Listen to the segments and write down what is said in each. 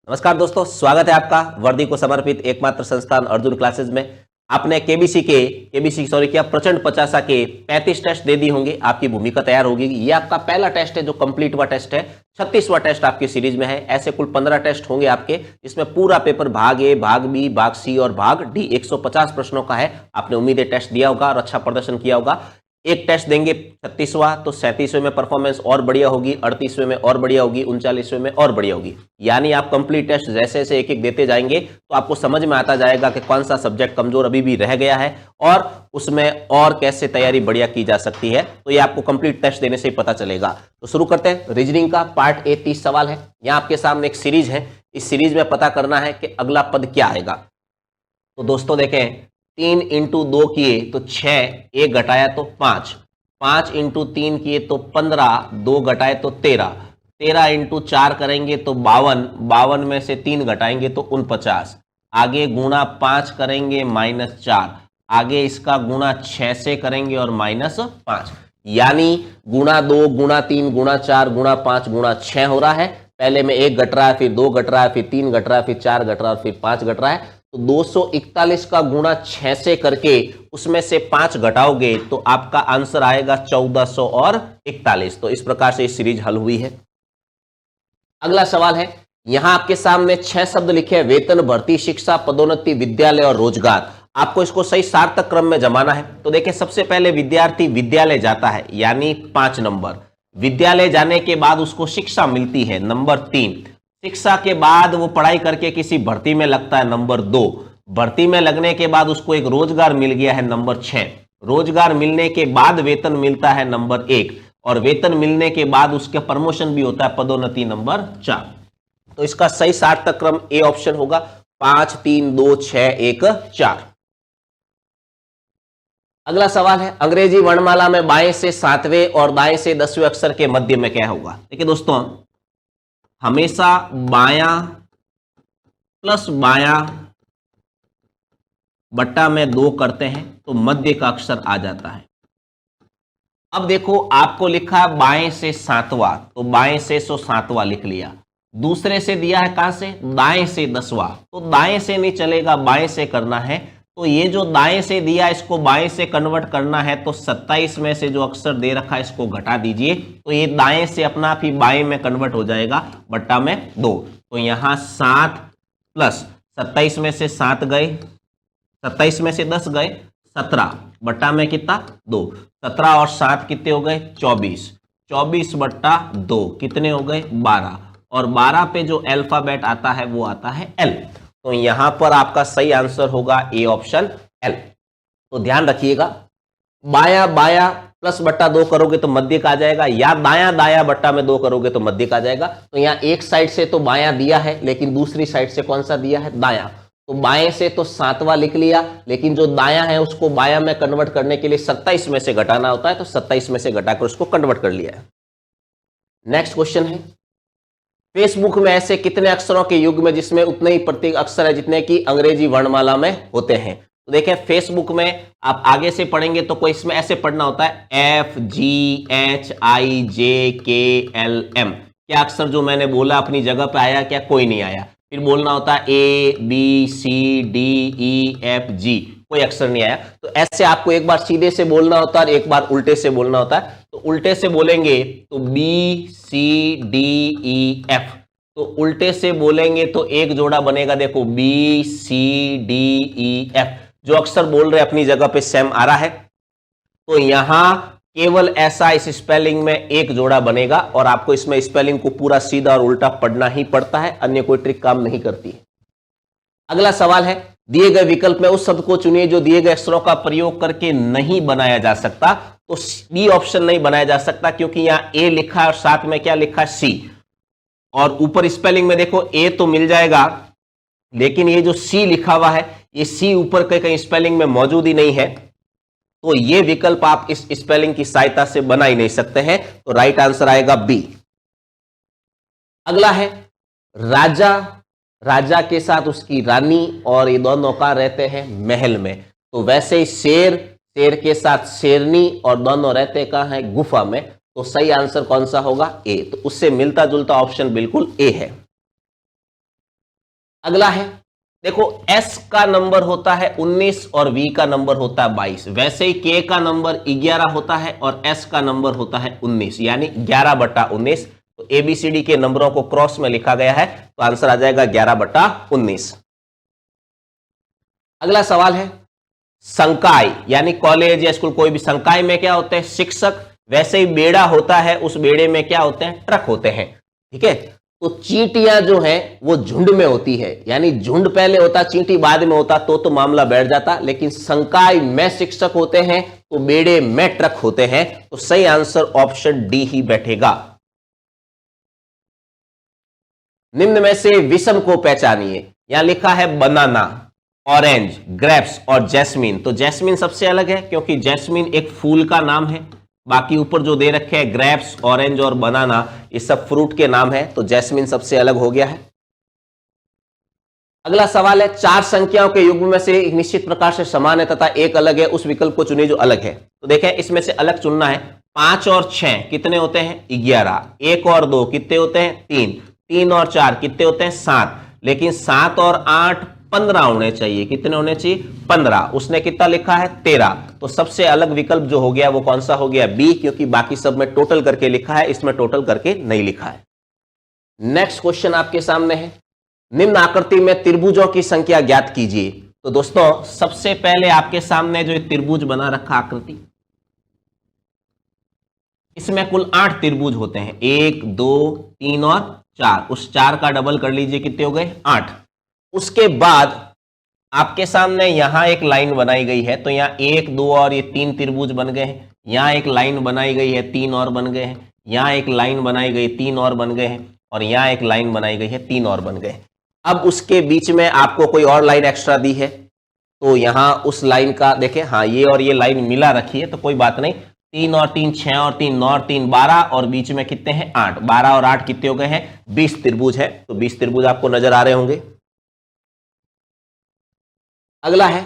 नमस्कार दोस्तों, स्वागत है आपका वर्दी को समर्पित एकमात्र संस्थान अर्जुन क्लासेस में। आपने क्या प्रचंड 50 के 35 टेस्ट दे दी होंगी, आपकी भूमिका तैयार होगी। ये आपका पहला टेस्ट है जो कंप्लीट हुआ टेस्ट है। 36वां टेस्ट आपकी सीरीज में है। ऐसे कुल 15 टेस्ट होंगे आपके, जिसमें पूरा पेपर भाग ए, भाग बी, भाग सी और भाग डी 150 प्रश्नों का है। आपने उम्मीद है टेस्ट दिया होगा और अच्छा प्रदर्शन किया होगा। एक टेस्ट देंगे 36वां, तो 37वें में परफॉर्मेंस और बढ़िया होगी, 38वें में और बढ़िया होगी, 39वें में और बढ़िया होगी। यानी आप कंप्लीट टेस्ट जैसे जैसे एक एक देते जाएंगे तो आपको समझ में आता जाएगा कि कौन सा सब्जेक्ट कमजोर अभी भी रह गया है और उसमें और कैसे तैयारी बढ़िया की जा सकती है। तो ये आपको कंप्लीट टेस्ट देने से ही पता चलेगा। तो शुरू करते हैं। रीजनिंग का पार्ट ए 30 सवाल है। यहाँ आपके सामने एक सीरीज है। इस सीरीज में पता करना है कि अगला पद क्या आएगा। तो दोस्तों देखें, 3 इंटू 2 किए तो 6, 1 घटाया तो 5, 5 इंटू 3 किए तो 15, 2 घटाए तो 13, 13 इंटू 4 करेंगे तो 52, 52 में से 3 घटाएंगे तो 49, आगे गुणा 5 करेंगे -4, आगे इसका गुणा 6 से करेंगे और -5। यानी गुणा 2 गुणा 3 गुणा 4 गुणा 5 गुणा 6 हो रहा है। पहले में 1 घट रहा है, फिर 2 घट रहा है, फिर 3 घट रहा है, फिर 4 घट रहा है, फिर 5 घट रहा है। तो 241 का गुणा 6 से करके उसमें से 5 घटाओगे तो आपका आंसर आएगा 1441। तो इस प्रकार से सीरीज हल हुई है। अगला सवाल है, यहां आपके सामने 6 शब्द लिखे हैं। वेतन, भर्ती, शिक्षा, पदोन्नति, विद्यालय और रोजगार। आपको इसको सही सार्थक क्रम में जमाना है। तो देखिए, सबसे पहले विद्यार्थी विद्यालय जाता है, यानी 5 नंबर। विद्यालय जाने के बाद उसको शिक्षा मिलती है, नंबर 3। शिक्षा के बाद वो पढ़ाई करके किसी भर्ती में लगता है, नंबर 2। भर्ती में लगने के बाद उसको एक रोजगार मिल गया है, नंबर 6। रोजगार मिलने के बाद वेतन मिलता है, नंबर 1। और वेतन मिलने के बाद उसका प्रमोशन भी होता है, पदोन्नति, नंबर 4। तो इसका सही सार्थक क्रम ए ऑप्शन होगा, 5 3 2 6 1 4। अगला सवाल है, अंग्रेजी वर्णमाला में बाएं से 7वें और दाएं से 10वें अक्षर के मध्य में क्या होगा। देखिए दोस्तों, हमेशा बायां प्लस बायां बट्टा में 2 करते हैं तो मध्य का अक्षर आ जाता है। अब देखो, आपको लिखा है बाएं से 7वां, तो बाएं से 7वां लिख लिया। दूसरे से दिया है कहां से, दाएं से 10वां, तो दाएं से नहीं चलेगा, बाएं से करना है। तो ये जो दाएं से दिया इसको बाएं से कन्वर्ट करना है, तो 27 में से जो अक्षर दे रखा है इसको घटा दीजिए, तो ये दाएं से अपना आप ही बाएं में कन्वर्ट हो जाएगा, बट्टा में 2। तो यहां 7 प्लस 27 में से 7 गए, 27 में से 10 गए, 17 बट्टा में कितना 2, 17 और 7 कितने हो गए 24, 24 बट्टा 2 कितने हो गए 12, और 12 पे जो अल्फाबेट आता है वो आता है एल। तो यहां पर आपका सही आंसर होगा ए ऑप्शन एल। तो ध्यान रखिएगा, बाया बाया प्लस बट्टा 2 करोगे तो मध्य का आ जाएगा, या दाया दाया बट्टा में 2 करोगे तो मध्य का आ जाएगा। तो यहां एक साइड से तो बाया दिया है, लेकिन दूसरी साइड से कौन सा दिया है, दाया। तो बाएं से तो 7वां लिख लिया, लेकिन जो दाया है उसको बाया में कन्वर्ट करने के लिए 27 में से घटाना होता है, तो 27 में से घटाकर उसको कन्वर्ट कर लिया है। नेक्स्ट क्वेश्चन है, फेसबुक में ऐसे कितने अक्षरों के युग में जिसमें उतने ही प्रत्येक अक्षर है जितने की अंग्रेजी वर्णमाला में होते हैं। तो देखें, फेसबुक में आप आगे से पढ़ेंगे तो कोई इसमें ऐसे पढ़ना होता है FGHIJKLM। क्या अक्षर जो मैंने बोला अपनी जगह पे आया, क्या कोई नहीं आया। फिर बोलना होता है ABCDEFG, कोई अक्षर नहीं आया। तो ऐसे आपको एक बार सीधे से बोलना होता है और एक बार उल्टे से बोलना होता है। तो उल्टे से बोलेंगे तो BCDEF, तो उल्टे से बोलेंगे तो एक जोड़ा बनेगा, देखो BCDEF। जो अक्षर बोल रहे अपनी जगह पे सेम आ रहा है, तो यहां केवल ऐसा इस स्पेलिंग में एक जोड़ा बनेगा, और आपको इसमें स्पेलिंग को पूरा सीधा और उल्टा पढ़ना ही पड़ता है, अन्य कोई ट्रिक काम नहीं करती है। अगला सवाल है, दिए गए विकल्प में उस शब्द को चुनिए जो दिए गए अक्षरों का प्रयोग करके नहीं बनाया जा सकता। तो बी ऑप्शन नहीं बनाया जा सकता, क्योंकि यहां ए लिखा है और साथ में क्या लिखा है, सी। और ऊपर स्पेलिंग में देखो ए तो मिल जाएगा, लेकिन ये जो सी लिखा हुआ है, ये सी ऊपर कहीं स्पेलिंग में मौजूद ही नहीं है। तो ये विकल्प आप इस स्पेलिंग की सहायता से बना ही नहीं सकते हैं। तो राइट आंसर आएगा बी। अगला है, राजा, राजा के साथ उसकी रानी, और ये दोनों का रहते हैं महल में। तो वैसे ही शेर, शेर के साथ शेरनी, और दोनों रहते कहां है, गुफा में। तो सही आंसर कौन सा होगा, ए। तो उससे मिलता जुलता ऑप्शन बिल्कुल ए है। अगला है, देखो S का नंबर होता है 19 और V का नंबर होता है 22। वैसे ही K का नंबर 11 होता है और S का नंबर होता है 19, यानी 11/19। तो ABCD के नंबरों को क्रॉस में लिखा गया है, तो आंसर आ जाएगा 11/19। अगला सवाल है, संकाय यानी कॉलेज या स्कूल कोई भी संकाय में क्या होते हैं? शिक्षक। वैसे ही बेड़ा होता है, उस बेड़े में क्या होते हैं? ट्रक होते हैं। ठीक है, तो चींटियां जो है वो झुंड में होती है, यानी झुंड पहले होता, चींटी बाद में होता, तो मामला बैठ जाता। लेकिन संकाय में शिक्षक होते हैं तो बेड़े में ट्रक होते हैं, तो सही आंसर ऑप्शन डी ही बैठेगा। निम्न में से विषम को पहचानिए। यहां लिखा है बनाना, ऑरेंज, ग्रेप्स और जैस्मीन। तो जैस्मीन सबसे अलग है क्योंकि जैस्मीन एक फूल का नाम है। बाकी ऊपर जो दे रखे हैं ग्रेप्स, ऑरेंज और बनाना, ये सब फ्रूट के नाम है, तो जैस्मीन सबसे अलग हो गया है। अगला सवाल है, 4 संख्याओं के युग्म में से एक निश्चित प्रकार से समान है तथा एक अलग है, उस विकल्प को चुनिए जो अलग है। तो देखें, इसमें से अलग चुनना है। 5 और 6 कितने होते हैं? 11। 1 और 2 कितने होते हैं? 3। 3 और 4 कितने होते हैं? 7। लेकिन 7 और 8 15 होने चाहिए। कितने होने चाहिए? 15। उसने कितना लिखा है? 13। तो सबसे अलग विकल्प जो हो गया वो कौन सा हो गया? बी, क्योंकि बाकी सब में टोटल करके लिखा है, इसमें टोटल करके नहीं लिखा है। नेक्स्ट क्वेश्चन आपके सामने है, निम्न आकृति में त्रिभुजों की संख्या ज्ञात कीजिए। तो दोस्तों सबसे पहले आपके सामने जो त्रिभुज बना रखा आकृति, इसमें कुल 8 त्रिभुज होते हैं। 1, 2, 3 और 4। उस 4 का डबल कर लीजिए, कितने हो गए? 8। उसके बाद आपके सामने यहां एक लाइन बनाई गई है, तो यहां 1, 2 और ये 3 त्रिभुज बन गए हैं। यहां एक लाइन बनाई गई है, 3 और बन गए हैं। यहां एक लाइन बनाई गई, 3 और बन गए हैं। और यहां एक लाइन बनाई गई है, 3 और बन गए। अब उसके बीच में आपको कोई और लाइन एक्स्ट्रा दी है, तो यहां उस लाइन का देखें, हाँ ये और ये लाइन मिला रखी है, तो कोई बात नहीं। 3 और 3 6 और 3 9 और 3 12 और बीच में कितने हैं? 8। 12 और 8 कितने हो गए हैं? 20 त्रिभुज है। तो 20 त्रिभुज आपको नजर आ रहे होंगे। अगला है,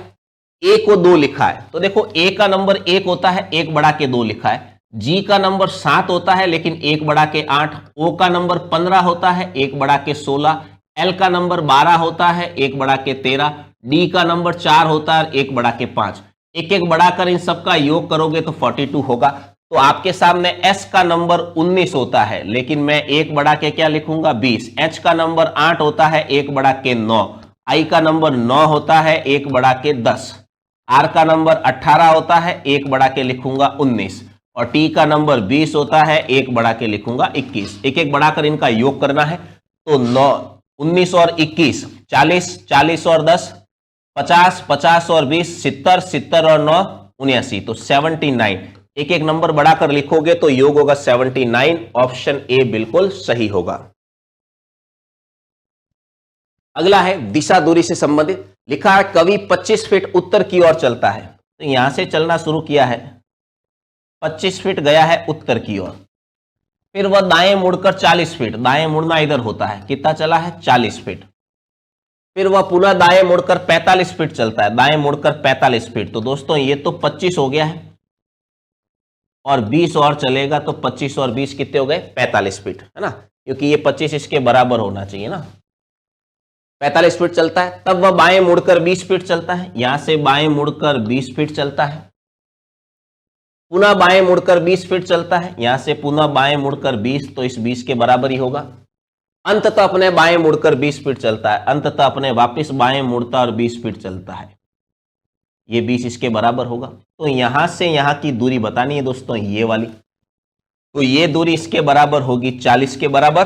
ए को 2 लिखा है, तो देखो ए का नंबर 1 होता है, 1 बढ़ा के 2 लिखा है। जी का नंबर 7 होता है, लेकिन 1 बढ़ा के 8। ओ का नंबर 15 होता है, 1 बढ़ा के 16। एल का नंबर 12 होता है, 1 बढ़ा के 13। डी का नंबर 4 होता है, 1 बढ़ा के 5। एक एक बढ़ाकर इन सबका योग करोगे तो 42 होगा। तो आपके सामने एस का नंबर 19 होता है, लेकिन मैं 1 बढ़ा के क्या लिखूंगा? 20। एच का नंबर 8 होता है, 1 बढ़ा के 9। आई का नंबर 9 होता है, 1 बढ़ा के 10। आर का नंबर 18 होता है, 1 बढ़ा के लिखूंगा 19। और टी का नंबर 20 होता है, 1 बढ़ा के लिखूंगा 21। एक एक बढ़ाकर इनका योग करना है, तो 9 19 और 21 40, 40 और 10 50, 50 और 20 70, 70 और 9 79, तो 79। एक एक नंबर बढ़ाकर लिखोगे तो योग होगा 79। ऑप्शन ए बिल्कुल सही होगा। अगला है दिशा दूरी से संबंधित, लिखा है कवि 25 फीट उत्तर की ओर चलता है। तो यहां से चलना शुरू किया है, 25 फीट गया है उत्तर की ओर, फिर वह दाएं मुड़कर 40 फीट, दाएं मुड़ना इधर होता है, कितना चला है? 40 फीट। फिर वह पुनः दाएं मुड़कर 45 फीट चलता है, दाएं मुड़कर 45 फीट। तो दोस्तों ये तो 25 हो गया है और 20 और चलेगा, तो 25 और 20 कितने हो गए? 45 फीट, है ना, क्योंकि ये 25 इसके बराबर होना चाहिए ना। 45 फीट चलता है, तब वह बाएं मुड़कर 20 फीट चलता है, यहां से बाएं मुड़कर 20 फीट चलता है, पुनः बाएं मुड़कर 20 फीट चलता है, यहां से पुनः बाएं मुड़कर 20, तो इस 20 के बराबर ही होगा। अंततः अपने बाएं मुड़कर 20 फीट चलता है, अंततः अपने वापस बाएं मुड़ता और 20 फीट चलता है, ये 20 इसके बराबर होगा। तो यहां से यहां की दूरी बतानी है दोस्तों, ये वाली, तो ये दूरी इसके बराबर होगी 40 के बराबर।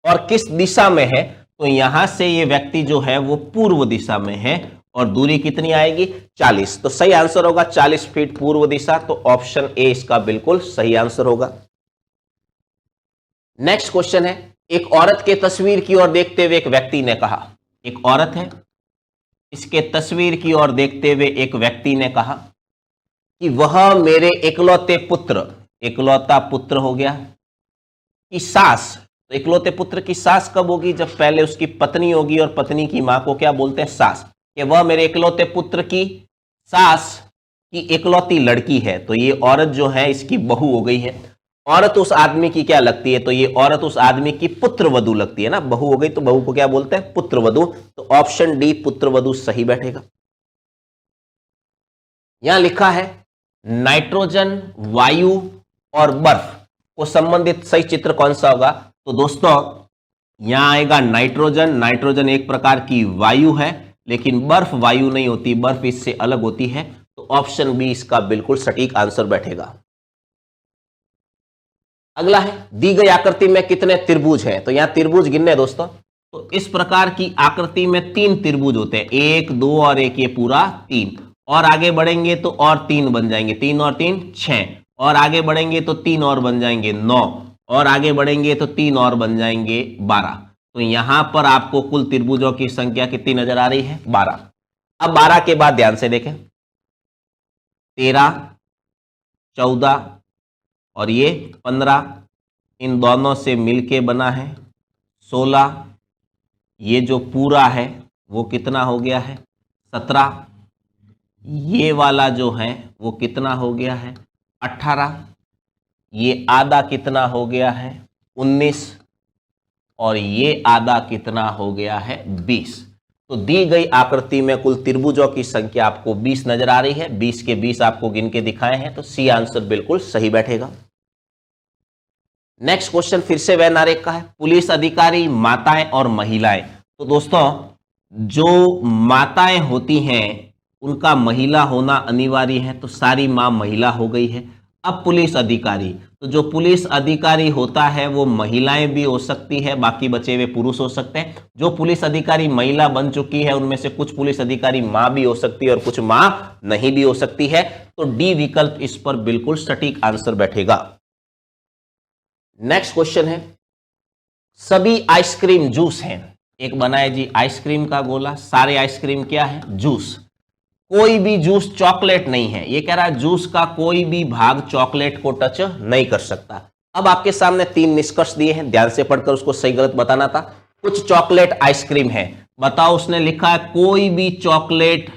और किस दिशा में है? तो यहां से ये व्यक्ति जो है वो पूर्व दिशा में है, और दूरी कितनी आएगी? 40। तो सही आंसर होगा 40 फीट पूर्व दिशा, तो ऑप्शन ए इसका बिल्कुल सही आंसर होगा। नेक्स्ट क्वेश्चन है, एक औरत के तस्वीर की ओर देखते हुए एक व्यक्ति ने कहा, एक औरत है, इसके तस्वीर की ओर देखते हुए एक व्यक्ति ने कहा कि वह मेरे इकलौते पुत्र, इकलौता पुत्र हो गया, की सास। तो इकलौते पुत्र की सास कब होगी? जब पहले उसकी पत्नी होगी, और पत्नी की मां को क्या बोलते हैं? सास। कि वह मेरे इकलौते पुत्र की सास की इकलौती लड़की है, तो ये औरत जो है इसकी बहू हो गई है। औरत उस आदमी की क्या लगती है? तो ये औरत उस आदमी की पुत्रवधू लगती है ना, बहू हो गई तो बहू को क्या बोलते हैं? पुत्रवधू। तो ऑप्शन डी पुत्रवधू सही बैठेगा। यहां लिखा है नाइट्रोजन, वायु और बर्फ को संबंधित सही चित्र कौन सा होगा? तो दोस्तों यहां आएगा नाइट्रोजन। नाइट्रोजन एक प्रकार की वायु है, लेकिन बर्फ वायु नहीं होती, बर्फ इससे अलग होती है। तो ऑप्शन बी इसका बिल्कुल सटीक आंसर बैठेगा। अगला है दी गई आकृति में कितने त्रिभुज हैं? तो यहां त्रिभुज गिनने दोस्तों। तो इस प्रकार की आकृति में 3 त्रिभुज होते हैं, 1, 2 और 1, ये पूरा 3। और आगे बढ़ेंगे तो और 3 बन जाएंगे, 3 और 3 6। और आगे बढ़ेंगे तो 3 और बन जाएंगे 9। और आगे बढ़ेंगे तो 3 और बन जाएंगे 12। तो यहां पर आपको कुल त्रिभुजों की संख्या कितनी नजर आ रही है? 12। अब 12 के बाद ध्यान से देखें, 13, 14 और ये 15, इन दोनों से मिलके बना है 16। ये जो पूरा है वो कितना हो गया है? 17। ये वाला जो है वो कितना हो गया है? 18। ये आधा कितना हो गया है? 19। और ये आधा कितना हो गया है? 20। तो दी गई आकृति में कुल त्रिभुजों की संख्या आपको 20 नजर आ रही है। 20 के 20 आपको गिन के दिखाए हैं, तो सी आंसर बिल्कुल सही बैठेगा। नेक्स्ट क्वेश्चन फिर से वह नारेक का है, पुलिस अधिकारी, माताएं और महिलाएं। तो दोस्तों जो माताएं होती हैं उनका महिला होना अनिवार्य है, तो सारी मां महिला हो गई है। अब पुलिस अधिकारी, तो जो पुलिस अधिकारी होता है वो महिलाएं भी हो सकती है, बाकी बचे हुए पुरुष हो सकते हैं। जो पुलिस अधिकारी महिला बन चुकी है उनमें से कुछ पुलिस अधिकारी मां भी हो सकती है और कुछ मां नहीं भी हो सकती है। तो डी विकल्प इस पर बिल्कुल सटीक आंसर बैठेगा। नेक्स्ट क्वेश्चन है, सभी आइसक्रीम जूस हैं। एक बनाए जी आइसक्रीम का गोला, सारे आइसक्रीम क्या है? जूस। कोई भी जूस चॉकलेट नहीं है। ये कह रहा है जूस का कोई भी भाग चॉकलेट को टच नहीं कर सकता। अब आपके सामने 3 निष्कर्ष दिए हैं, ध्यान से पढ़कर उसको सही गलत बताना था। कुछ चॉकलेट आइसक्रीम है, बताओ। उसने लिखा है कोई भी चॉकलेट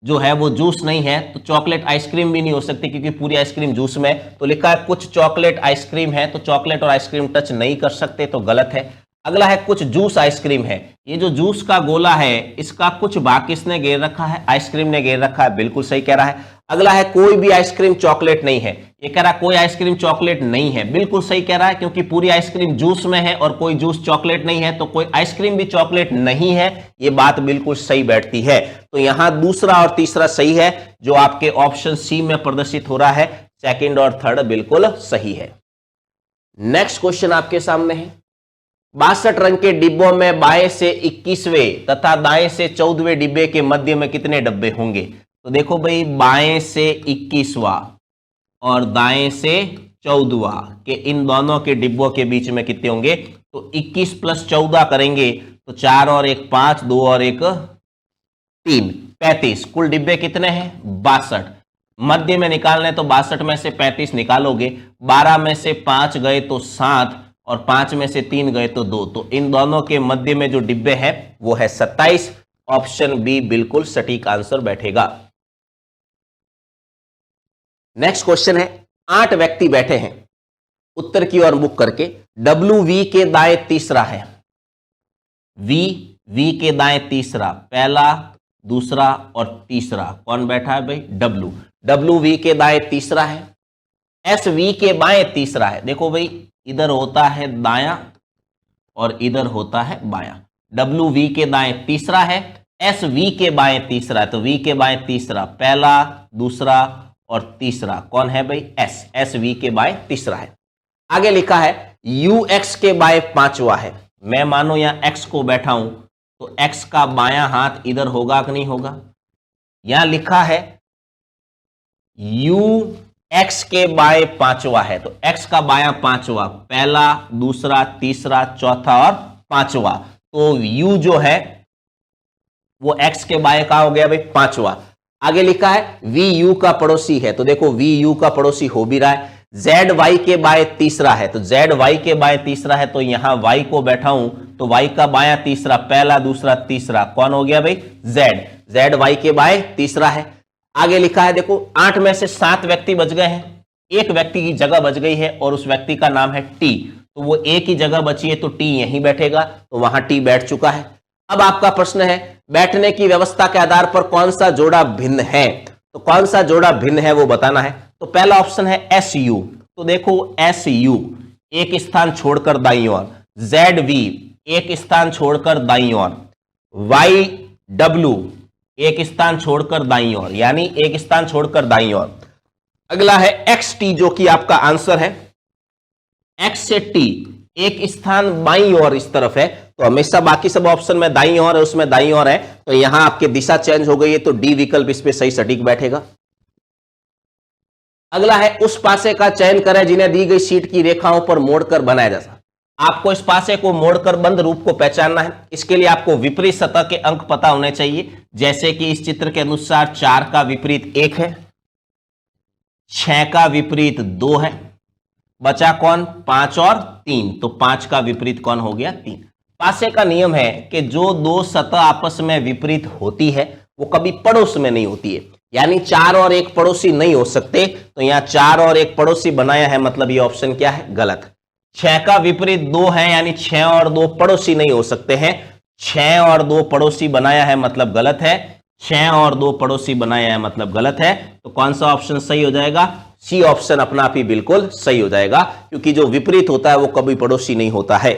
जो है वो जूस नहीं है, तो चॉकलेट आइसक्रीम भी नहीं हो सकती क्योंकि पूरी आइसक्रीम जूस में। तो लिखा है कुछ चॉकलेट आइसक्रीम है, तो चॉकलेट और आइसक्रीम टच नहीं कर सकते, तो गलत है। अगला है कुछ जूस आइसक्रीम है। ये जो जूस का गोला है इसका कुछ भाग किसने घेर रखा है? आइसक्रीम ने घेर रखा है, बिल्कुल सही कह रहा है। अगला है कोई भी आइसक्रीम चॉकलेट नहीं है। ये कह रहा है कोई आइसक्रीम चॉकलेट नहीं है, बिल्कुल सही कह रहा है क्योंकि पूरी आइसक्रीम जूस में है और कोई जूस चॉकलेट नहीं है, तो कोई आइसक्रीम भी चॉकलेट नहीं है। ये बात बिल्कुल सही बैठती है। तो यहां दूसरा और तीसरा सही है, जो आपके ऑप्शन सी में प्रदर्शित हो रहा है। सेकंड और थर्ड बिल्कुल सही है। नेक्स्ट क्वेश्चन आपके सामने है, 62 रंग के डिब्बों में बाएं से 21वें तथा दाएं से 14वें डिब्बे के मध्य में कितने डब्बे होंगे? तो देखो भाई, बाएं से 21वां और दाएं से 14वां के इन दोनों के डिब्बों के बीच में कितने होंगे? तो 21 + 14 करेंगे तो 4 और 1 5, 2 और 1 3, 35। कुल डिब्बे कितने हैं? 62। मध्य में निकालने तो 62 में से 35 निकालोगे, 12 में से 5 गए तो 7 और 5 में से 3 गए तो 2। तो इन दोनों के मध्य में जो डिब्बे हैं वो है 27। ऑप्शन बी बिल्कुल सटीक आंसर बैठेगा। नेक्स्ट क्वेश्चन है, 8 व्यक्ति बैठे हैं उत्तर की ओर मुख करके। डब्ल्यू वी के दाएं तीसरा है, वी के दाएं तीसरा, पहला, दूसरा और तीसरा। कौन बैठा है भाई? डब्ल्यू वी के दाएं तीसरा है। एस वी के बाएं तीसरा है। देखो भाई, इधर होता है दायां और इधर होता है बायां। डब्ल्यू वी के दाएं तीसरा है, एस वी के बाएं तीसरा है। तो वी के बाएं तीसरा, पहला, दूसरा और तीसरा। कौन है भाई? एस वी के बाएं तीसरा है। आगे लिखा है यू एक्स के बाएं पांचवा है। मैं मानो यहां एक्स को बैठा हूं तो एक्स का बायां हाथ इधर होगा कि नहीं होगा? यहां लिखा है यू एक्स के बाएं पांचवा है, तो एक्स का बायां पांचवा, पहला, दूसरा, तीसरा, चौथा और पांचवा। तो यू जो है वो एक्स के बाएं का हो गया भाई? पांचवा। आगे लिखा है वी यू का पड़ोसी है, तो देखो वी यू का पड़ोसी हो भी रहा है। जेड वाई के बाएं तीसरा है, तो जेड वाई के बाएं तीसरा है, तो यहां वाई को बैठा हूं तो वाई का बायां तीसरा, पहला, दूसरा, तीसरा। कौन हो गया भाई? जेड वाई के बाएं तीसरा है। आगे लिखा है देखो 8 में से 7 व्यक्ति बच गए हैं, एक व्यक्ति की जगह बच गई है और उस व्यक्ति का नाम है टी, तो वो एक ही जगह बची है तो टी यहीं बैठेगा, तो वहां टी बैठ चुका है। अब आपका प्रश्न है बैठने की व्यवस्था के आधार पर कौन सा जोड़ा भिन्न है, तो कौन सा जोड़ा भिन्न है वो बताना है। तो पहला ऑप्शन है एस यू, तो देखो एस यू एक स्थान छोड़कर दाईं ओर, जेड वी एक स्थान छोड़कर दाईं ओर, वाई डब्ल्यू एक स्थान छोड़कर दाईं ओर, यानी एक स्थान छोड़कर दाईं ओर। अगला है एक्स टी जो कि आपका आंसर है, एक्स से टी एक स्थान बाईं ओर इस तरफ है, तो हमेशा बाकी सब ऑप्शन में दाईं ओर है, उसमें दाईं ओर है, तो यहां आपकी दिशा चेंज हो गई है, तो डी विकल्प इस पे सही सटीक बैठेगा। अगला है उस पासे का चयन करें जिन्हें दी गई शीट की रेखाओं पर मोड़कर बनाया जा सकता। आपको इस पासे को मोड़कर बंद रूप को पहचानना है। इसके लिए आपको विपरीत सतह के अंक पता होने चाहिए, जैसे कि इस चित्र के अनुसार 4 का विपरीत 1 है, 6 का विपरीत 2 है, बचा कौन 5 और 3, तो 5 का विपरीत कौन हो गया 3। पासे का नियम है कि जो दो सतह आपस में विपरीत होती है वो कभी पड़ोस में नहीं होती है, यानी 4 और 1 पड़ोसी नहीं हो सकते, तो यहां 4 और 1 पड़ोसी बनाया है, मतलब ये ऑप्शन क्या है गलत। 6 का विपरीत 2 है, यानी 6 और 2 पड़ोसी नहीं हो सकते हैं, 6 और 2 पड़ोसी बनाया है मतलब गलत है, 6 और 2 पड़ोसी बनाया है मतलब गलत है, तो कौन सा ऑप्शन सही हो जाएगा, सी ऑप्शन अपना आप ही बिल्कुल सही हो जाएगा, क्योंकि जो विपरीत होता है वो कभी पड़ोसी नहीं होता है।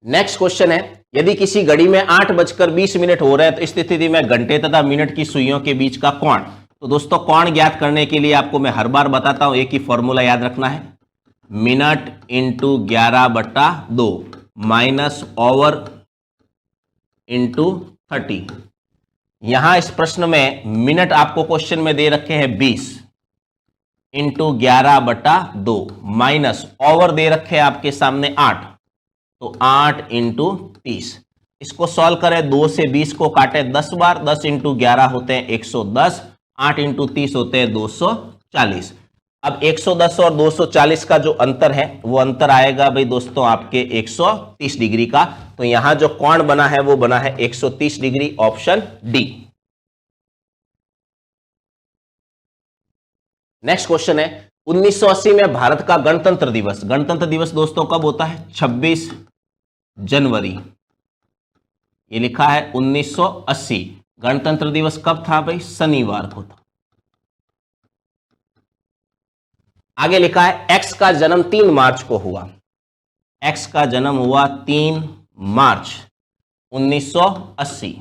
नेक्स्ट क्वेश्चन है, यदि किसी घड़ी में 8:20 हो रहे हैं तो इस स्थिति में घंटे तथा मिनट की सुइयों के बीच का कोण, तो दोस्तों कोण ज्ञात करने के लिए आपको मैं हर बार बताता हूं, एक ही फॉर्मूला याद रखना है, minute into 11/2 minus over into 30। यहां इस प्रश्न में मिनट आपको क्वेश्चन में दे रखे हैं 20 इंटू 11/2 माइनस ओवर दे रखे हैं आपके सामने 8, तो 8 इंटू 30। इसको सॉल्व करें, 2 से 20 को काटे 10 बार, 10 इंटू 11 होते हैं 110, 8 इंटू 30 होते हैं 240। अब 110 और 240 का जो अंतर है वो अंतर आएगा भाई दोस्तों आपके 130 डिग्री का, तो यहां जो कोण बना है वो बना है 130 degree, option D. Next question है, 1980 में भारत का गणतंत्र दिवस, गणतंत्र दिवस दोस्तों कब होता है 26 जनवरी, ये लिखा है 1980। गणतंत्र दिवस कब था भाई, शनिवार को था। आगे लिखा है एक्स का जन्म 3 मार्च को हुआ, एक्स का जन्म हुआ 3 मार्च 1980।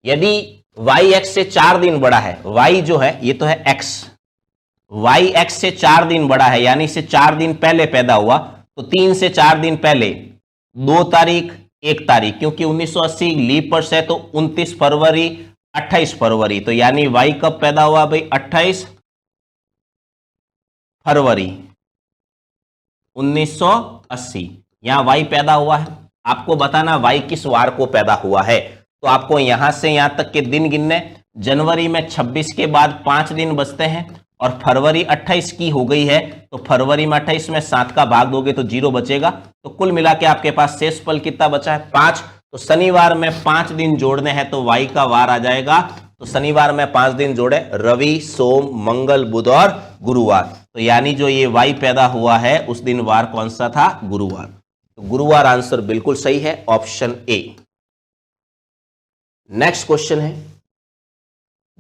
यदि वाई एक्स से 4 दिन बड़ा है, वाई जो है ये तो है एक्स, वाई एक्स से 4 दिन बड़ा है, यानी से 4 दिन पहले पैदा हुआ, तो 3 से 4 दिन पहले 2 तारीख 1 तारीख, क्योंकि 1980 लीप वर्ष है तो 29 फरवरी 28 फरवरी, तो यानी वाई कब पैदा हुआ भाई 28 फरवरी 1980। यहां वाई पैदा हुआ है, आपको बताना वाई किस वार को पैदा हुआ है, तो आपको यहां से यहां तक के दिन गिनने, जनवरी में 26 के बाद 5 दिन बचते हैं और फरवरी 28 की हो गई है, तो फरवरी में 28 में 7 का भाग दोगे तो 0 बचेगा, तो कुल मिला के आपके पास शेष पल कितना बचा है 5, तो शनिवार में 5 दिन जोड़ने हैं तो वाई का वार आ जाएगा, तो शनिवार में 5 दिन जोड़े, रवि सोम मंगल बुध और गुरुवार, तो यानी जो ये वाई पैदा हुआ है उस दिन वार कौन सा था, गुरुवार, तो गुरुवार आंसर बिल्कुल सही है, ऑप्शन ए। नेक्स्ट क्वेश्चन है,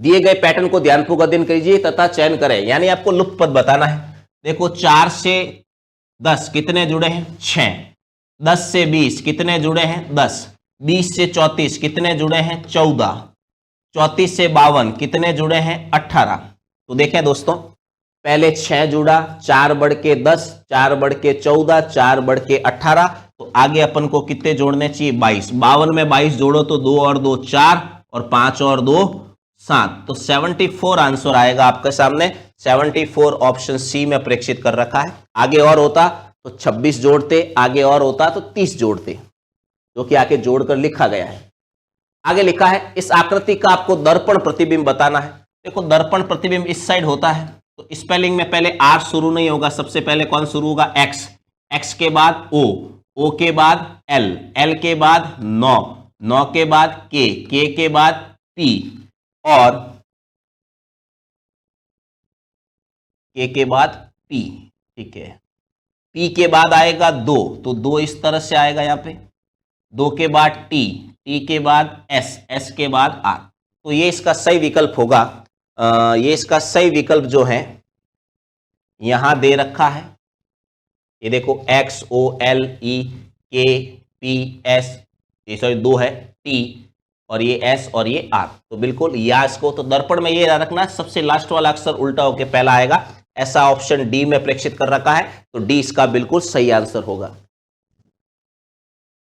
दिए गए पैटर्न को ध्यानपूर्वक अध्ययन कीजिए तथा चयन करें, यानी आपको लुप्त पद बताना है। देखो 4 से 10 कितने जुड़े हैं 6, 10 से 20 कितने जुड़े हैं 10, 20 से 34 कितने जुड़े हैं 14, 34 से 52 कितने जुड़े हैं 18। तो देखें दोस्तों, पहले 6 जुड़ा, 4 बढ़ के 10, 4 बढ़ के 14, 4 बढ़ के 18, तो आगे अपन को कितने जोड़ने चाहिए 22, 52 में 22 जोड़ो तो 2 और 2 4 और 5 और 2 7, तो 74 आंसर आएगा आपके सामने, 74 ऑप्शन सी में प्रेक्षित कर रखा है। आगे और होता तो 26 जोड़ते, आगे और होता तो 30 जोड़ते, जो कि आगे जोड़कर लिखा गया है। आगे लिखा है इस आकृति का आपको दर्पण प्रतिबिंब बताना है। देखो दर्पण प्रतिबिंब इस साइड होता है, तो स्पेलिंग में पहले आर शुरू नहीं होगा, सबसे पहले कौन शुरू होगा एक्स, एक्स के बाद ओ के बाद एल के बाद 9 के बाद के के बाद पी और के बाद P, ठीक है। P के बाद आएगा 2, तो 2 इस तरह से आएगा यहाँ पे, 2 के बाद T, T के बाद S, S के बाद R। तो ये इसका सही विकल्प होगा। ये इसका सही विकल्प जो है यहां दे रखा है, ये देखो XOLEKPS, ये सॉरी 2 है, T और ये S और ये R। तो बिल्कुल या इसको तो दर्पण में ये याद रखना, सबसे लास्ट वाला अक्षर उल्टा होके पहला आएगा, ऐसा ऑप्शन डी में प्रेक्षित कर रखा है, तो डी इसका बिल्कुल सही आंसर होगा।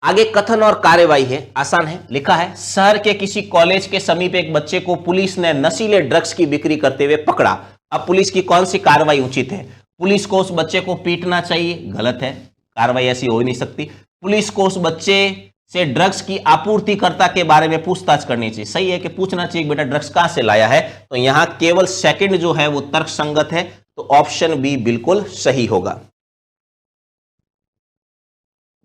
आगे कथन और कार्यवाही है, आसान है। लिखा है शहर के किसी कॉलेज के समीप एक बच्चे को पुलिस ने नशीले ड्रग्स की बिक्री करते हुए पकड़ा। अब पुलिस की कौन सी कार्रवाई उचित है? पुलिस को उस बच्चे को पीटना चाहिए, गलत है, कार्रवाई ऐसी हो ही नहीं सकती। पुलिस को उस बच्चे से ड्रग्स की आपूर्तिकर्ता के बारे में पूछताछ करनी चाहिए, सही है कि पूछना चाहिए बेटा ड्रग्स कहां से लाया है। तो यहां केवल सेकंड जो है वो तर्कसंगत है, तो ऑप्शन बी बिल्कुल सही होगा।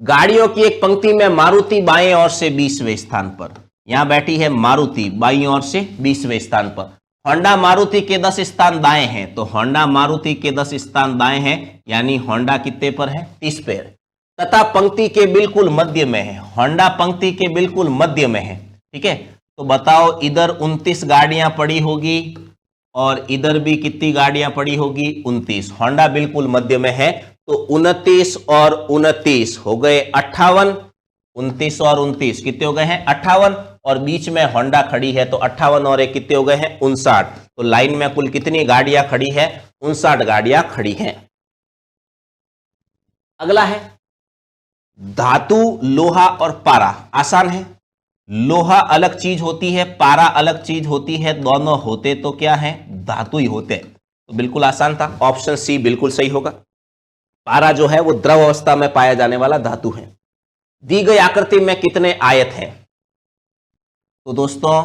गाड़ियों की एक पंक्ति में मारुति बाएं ओर से 20वें स्थान पर, यहां बैठी है मारुति बाईं ओर से 20वें स्थान पर। होंडा मारुति के 10 स्थान दाएं हैं, तो होंडा मारुति के 10 स्थान दाएं हैं, यानी होंडा कितने पर है? 30 पर। तथा पंक्ति के बिल्कुल मध्य में है, होंडा पंक्ति के बिल्कुल मध्य में है, ठीक है। तो बताओ इधर 29 गाड़ियां पड़ी होगी और इधर भी कितनी गाड़ियां पड़ी होगी? 29। होंडा बिल्कुल मध्य में है, तो 29 और 29 हो गए 58, 29 और 29 कितने हो गए हैं? 58, और बीच में होंडा खड़ी है, तो 58 और 1 कितने हो गए हैं? 59। तो लाइन में कुल कितनी गाड़ियां खड़ी है? 59 गाड़ियां खड़ी हैं। अगला है धातु, लोहा और पारा, आसान है। लोहा अलग चीज होती है, पारा अलग चीज होती है, दोनों होते तो क्या है? धातु ही होते, तो बिल्कुल आसान था, ऑप्शन सी बिल्कुल सही होगा। पारा जो है वो द्रव अवस्था में पाया जाने वाला धातु है। दी गई आकृति में कितने आयत हैं? तो दोस्तों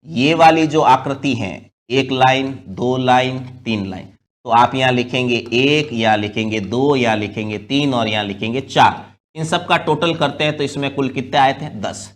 ये वाली जो आकृति है, 1 लाइन, 2 लाइन, 3 लाइन, तो आप यहां लिखेंगे 1, यहां लिखेंगे 2, यहां लिखेंगे 3 और यहां लिखेंगे 4। इन सब का टोटल करते हैं तो इसमें कुल कितने आयत हैं? 10।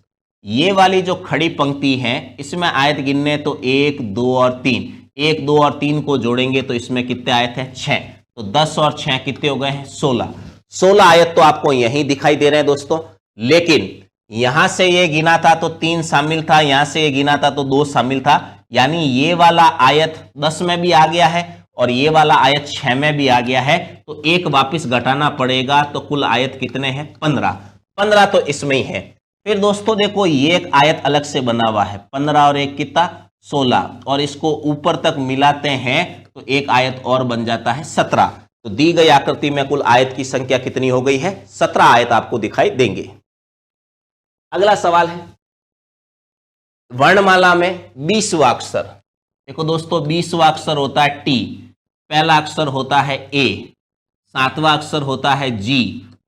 ये वाली जो खड़ी पंक्ति है इसमें आयत गिनने तो 1, 2 और 3, 1, 2 और 3 को जोड़ेंगे तो इसमें कितने आयत हैं? 6। तो 10 और 6 कितने हो गए हैं? 16। 16 आयत तो आपको यहीं दिखाई दे रहे हैं दोस्तों, लेकिन यहां से ये गिना था तो 3 शामिल था, यहां से ये गिना था तो 2 शामिल था, यानी ये वाला आयत 10 में भी आ गया है और ये वाला आयत 6 में भी आ गया है, तो 1 वापिस घटाना पड़ेगा, तो कुल आयत कितने हैं? 15। 15 तो इसमें ही है। फिर दोस्तों देखो ये एक आयत अलग से बना हुआ है, 15 और 1 कितना? 16, और इसको ऊपर तक मिलाते हैं तो एक आयत और बन जाता है 17। तो दी गई आकृति में कुल आयत की संख्या कितनी हो गई है? 17 आयत आपको दिखाई देंगे। अगला सवाल है वर्णमाला में 20वां अक्षर। देखो दोस्तों 20वां अक्षर होता है टी, पहला अक्षर होता है ए, 7वां अक्षर होता है जी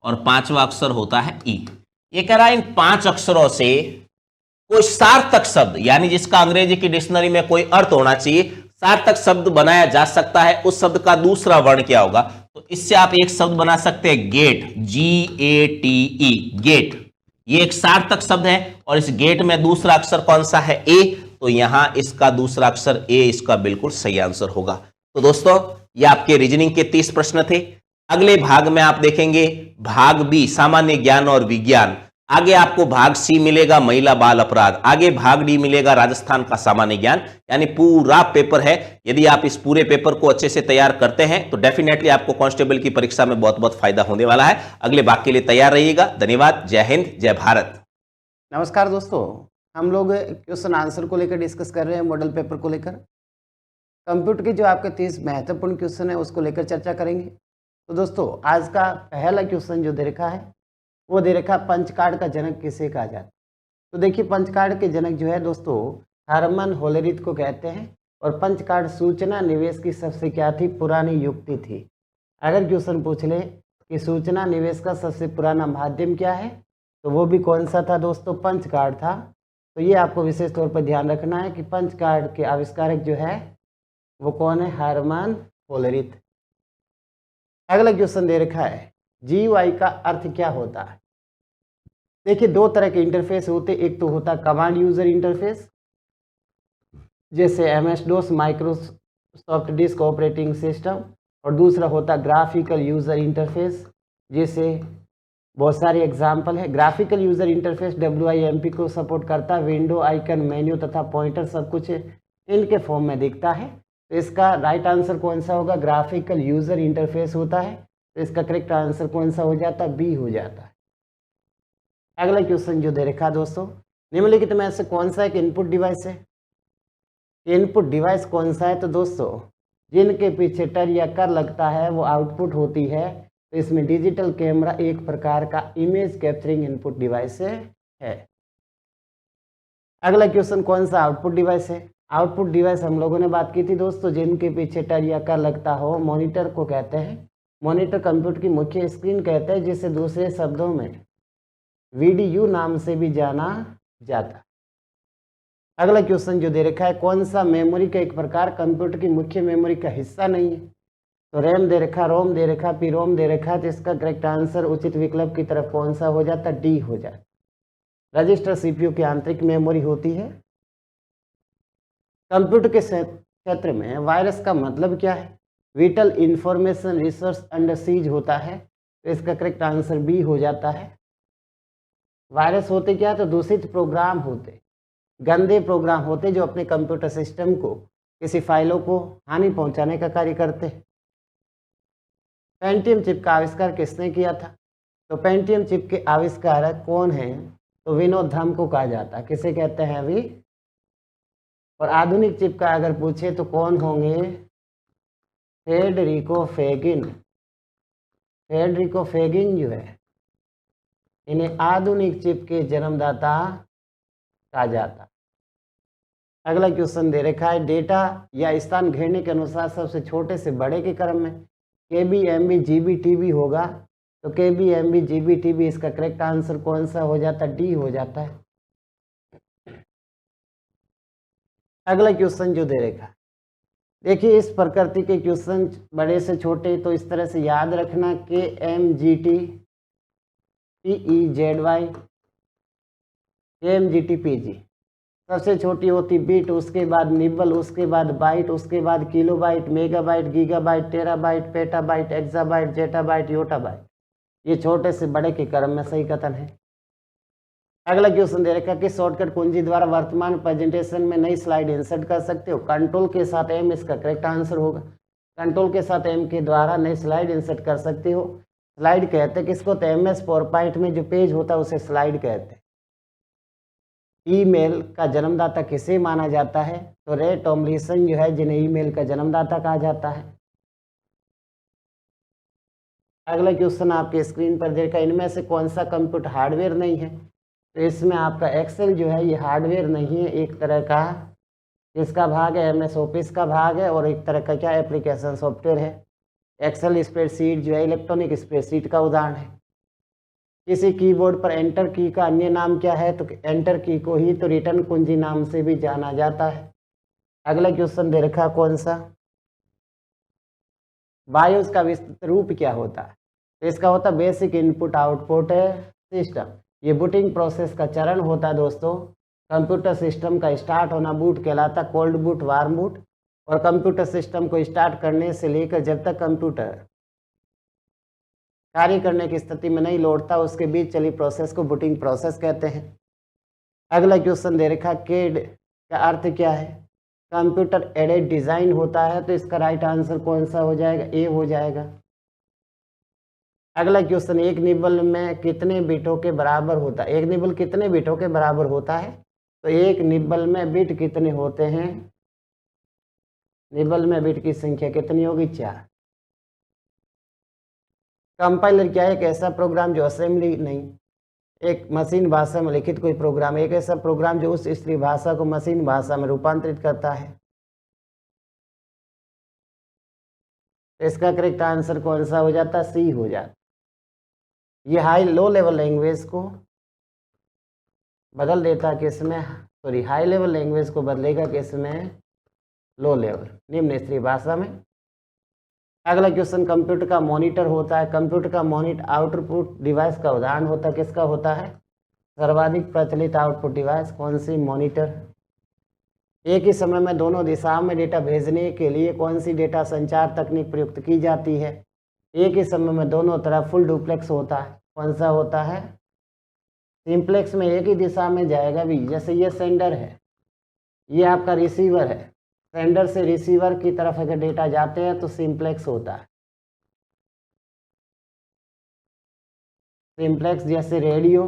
और 5वां अक्षर होता है ई। ये कह रहा है इन 5 अक्षरों से कोई सार्थक शब्द, यानी जिसका अंग्रेजी की डिक्शनरी में कोई अर्थ होना चाहिए, सार्थक शब्द बनाया जा सकता है, उस शब्द का दूसरा वर्ण क्या होगा? तो इससे आप एक शब्द बना सकते हैं गेट, GATE, गेट। ये एक सार्थक शब्द है और इस गेट में दूसरा अक्षर कौन सा है? ए, तो यहां इसका दूसरा अक्षर ए इसका बिल्कुल सही आंसर होगा। तो दोस्तों ये आपके रीजनिंग के 30 प्रश्न थे। अगले भाग में आप देखेंगे भाग बी सामान्य ज्ञान और विज्ञान, आगे आपको भाग सी मिलेगा महिला बाल अपराध, आगे भाग डी मिलेगा राजस्थान का सामान्य ज्ञान, यानी पूरा पेपर है। यदि आप इस पूरे पेपर को अच्छे से तैयार करते हैं तो डेफिनेटली आपको कांस्टेबल की परीक्षा में बहुत बहुत फायदा होने वाला है। अगले भाग के लिए तैयार रहिएगा। धन्यवाद। जय हिंद, जय भारत। नमस्कार दोस्तों, हम लोग क्वेश्चन आंसर को लेकर डिस्कस कर रहे हैं, मॉडल पेपर को लेकर। कंप्यूटर के जो आपके 30 महत्वपूर्ण क्वेश्चन है उसको लेकर चर्चा करेंगे। तो दोस्तों आज का पहला क्वेश्चन जो दे रखा है वो दे रखा पंचकार्ड का जनक किसे कहा जाता है? तो देखिए पंचकार्ड के जनक जो है दोस्तों हरमन होलेरिथ को कहते हैं, और पंचकार्ड सूचना निवेश की सबसे क्या थी? पुरानी युक्ति थी। अगर क्वेश्चन पूछ ले कि सूचना निवेश का सबसे पुराना माध्यम क्या है, तो वो भी कौन सा था दोस्तों? पंचकार्ड था। तो ये आपको विशेष तौर पर ध्यान रखना है कि पंचकार्ड के आविष्कारक जो है वो कौन है? Herman Hollerith. अगला क्वेश्चन दे रखा है GUI का अर्थ क्या होता है? देखिए 2 तरह के इंटरफेस होते, एक तो होता कमांड यूजर इंटरफेस जैसे MS DOS, soft disk operating system, और दूसरा होता ग्राफिकल यूज़र इंटरफेस, जिसे बहुत सारे एग्जाम्पल है। ग्राफिकल यूज़र इंटरफेस WIMP को सपोर्ट करता है। विंडो, आइकन, मेन्यू तथा पॉइंटर सब कुछ इनके फॉर्म में दिखता है। तो इसका राइट आंसर कौन सा होगा? ग्राफिकल यूज़र इंटरफेस होता है। तो इसका करेक्ट आंसर कौन सा हो जाता है? बी हो जाता है। अगला क्वेश्चन जो दे रखा दोस्तों, निम्नलिखित में से कौन सा एक इनपुट डिवाइस है? इनपुट डिवाइस कौन सा है? तो दोस्तों जिनके पीछे टर या कर लगता है वो आउटपुट होती है। तो इसमें डिजिटल कैमरा एक प्रकार का इमेज कैप्चरिंग इनपुट डिवाइस है। अगला क्वेश्चन, कौन सा आउटपुट डिवाइस है? आउटपुट डिवाइस हम लोगों ने बात की थी दोस्तों, जिनके पीछे टर या कर लगता हो, मॉनिटर को कहते हैं। मॉनिटर कंप्यूटर की मुख्य स्क्रीन कहते हैं, जिसे दूसरे शब्दों में VDU नाम से भी जाना जाता है। अगला क्वेश्चन जो दे रखा है, कौन सा मेमोरी का एक प्रकार कंप्यूटर की मुख्य मेमोरी का हिस्सा नहीं है? तो रैम दे रखा, रोम दे रखा, PROM दे रखा। तो इसका करेक्ट आंसर उचित विकल्प की तरफ कौन सा हो जाता? डी हो जाता। रजिस्टर CPU की आंतरिक मेमोरी होती है। कंप्यूटर के क्षेत्र में वायरस का मतलब क्या है? Whittle information resource under seize होता है। तो इसका करेक्ट आंसर बी हो जाता है। वायरस होते क्या? तो दूषित प्रोग्राम होते, गंदे प्रोग्राम होते जो अपने कंप्यूटर सिस्टम को, किसी फाइलों को हानि पहुंचाने का कार्य करते हैं। पेंटियम चिप का आविष्कार किसने किया था? तो पेंटियम चिप के आविष्कारक कौन हैं? तो विनोद धम को कहा जाता है। किसे कहते हैं अभी? और आधुनिक चिप का अगर पूछे तो कौन होंगे? फेडरिको फेगिन। फेडरिको फेगिन जो है, इन्हें आधुनिक चिप के जन्मदाता कहा जाता। अगला क्वेश्चन दे रखा है, डेटा या स्थान घेरने के अनुसार सबसे छोटे से बड़े के क्रम में KB, MB, GB, TB होगा। तो KB, MB, GB, TB इसका करेक्ट आंसर कौन सा हो जाता? डी हो जाता है। अगला क्वेश्चन जो दे रखा है, देखिए इस प्रकृति के क्वेश्चन बड़े से छोटे, तो इस तरह से याद रखना। KMGT PEZY, KMGT PG सबसे छोटी होती बिट, उसके बाद निबल, उसके बाद बाइट, उसके बाद kilobyte, megabyte, gigabyte, terabyte, petabyte, exabyte, zettabyte, yottabyte. ये छोटे से बड़े के क्रम में सही कथन है। अगला क्वेश्चन दे रखा कि शॉर्टकट कुंजी द्वारा वर्तमान प्रेजेंटेशन में नई स्लाइड इंसर्ट कर सकते हो? कंट्रोल के साथ M इसका करेक्ट आंसर होगा। कंट्रोल के साथ M के द्वारा नई स्लाइड इंसर्ट कर सकते हो। स्लाइड कहते हैं किसको? तो MS PowerPoint में जो पेज होता है उसे स्लाइड कहते हैं। ईमेल का जन्मदाता किसे माना जाता है? तो रे टॉमलिंसन जो है, जिन्हें ईमेल का जन्मदाता कहा जाता है। अगला क्वेश्चन आपके स्क्रीन पर देखा, इनमें से कौन सा कंप्यूटर हार्डवेयर नहीं है? तो इसमें आपका एक्सेल जो है ये हार्डवेयर नहीं है, एक तरह का किसका भाग है? MS ऑफिस का भाग है, और एक तरह का क्या एप्लीकेशन सॉफ्टवेयर है। एक्सेल स्प्रेडशीट जो है इलेक्ट्रॉनिक स्प्रेडशीट का उदाहरण है। किसी कीबोर्ड पर एंटर की का अन्य नाम क्या है? तो एंटर की को ही तो रिटर्न कुंजी नाम से भी जाना जाता है। अगला क्वेश्चन दे रखा कौन सा, बायोस का विस्तृत रूप क्या होता है? तो इसका होता है बेसिक इनपुट आउटपुट सिस्टम। ये बूटिंग प्रोसेस का चरण होता है दोस्तों। कंप्यूटर सिस्टम का स्टार्ट होना बूट कहलाता, कोल्ड बूट, वार्म बूट। और कंप्यूटर सिस्टम को स्टार्ट करने से लेकर जब तक कंप्यूटर कार्य करने की स्थिति में नहीं लौटता, उसके बीच चली प्रोसेस को बूटिंग प्रोसेस कहते हैं। अगला क्वेश्चन दे रखा, केड का अर्थ क्या है? कंप्यूटर एडेड डिज़ाइन होता है। तो इसका राइट आंसर कौन सा हो जाएगा? ए हो जाएगा। अगला क्वेश्चन, एक निबल में कितने बिटों के बराबर होता है? एक निबल कितने बिटों के बराबर होता है? तो एक निबल में बिट कितने होते हैं? निबल में बिट की संख्या कितनी होगी? 4। कंपाइलर क्या है? एक ऐसा प्रोग्राम जो असेंबली नहीं, एक मशीन भाषा में लिखित कोई प्रोग्राम, एक ऐसा प्रोग्राम जो उस स्त्री भाषा को मशीन भाषा में रूपांतरित करता है। तो इसका करेक्ट आंसर कौन सा हो जाता? सी हो जाता। ये हाई लो लेवल लैंग्वेज को बदल देता है किसमें? सॉरी, हाई लेवल लैंग्वेज को बदलेगा किसमें? लो लेवल, निम्न स्तरीय भाषा में। अगला क्वेश्चन, कंप्यूटर का मॉनिटर होता है। कंप्यूटर का मॉनिटर आउटपुट डिवाइस का उदाहरण होता है, किसका होता है? सर्वाधिक प्रचलित आउटपुट डिवाइस कौन सी? मॉनिटर। एक ही समय में दोनों दिशाओं में डेटा भेजने के लिए कौन सी डेटा संचार तकनीक प्रयुक्त की जाती है? एक ही समय में दोनों तरफ फुल डुप्लेक्स होता है, कौन सा होता है? सिंप्लेक्स में एक ही दिशा में जाएगा भी, जैसे ये सेंडर है, ये आपका रिसीवर है, सेंडर से रिसीवर की तरफ अगर डेटा जाते हैं तो सिंप्लेक्स होता है। सिंप्लेक्स जैसे रेडियो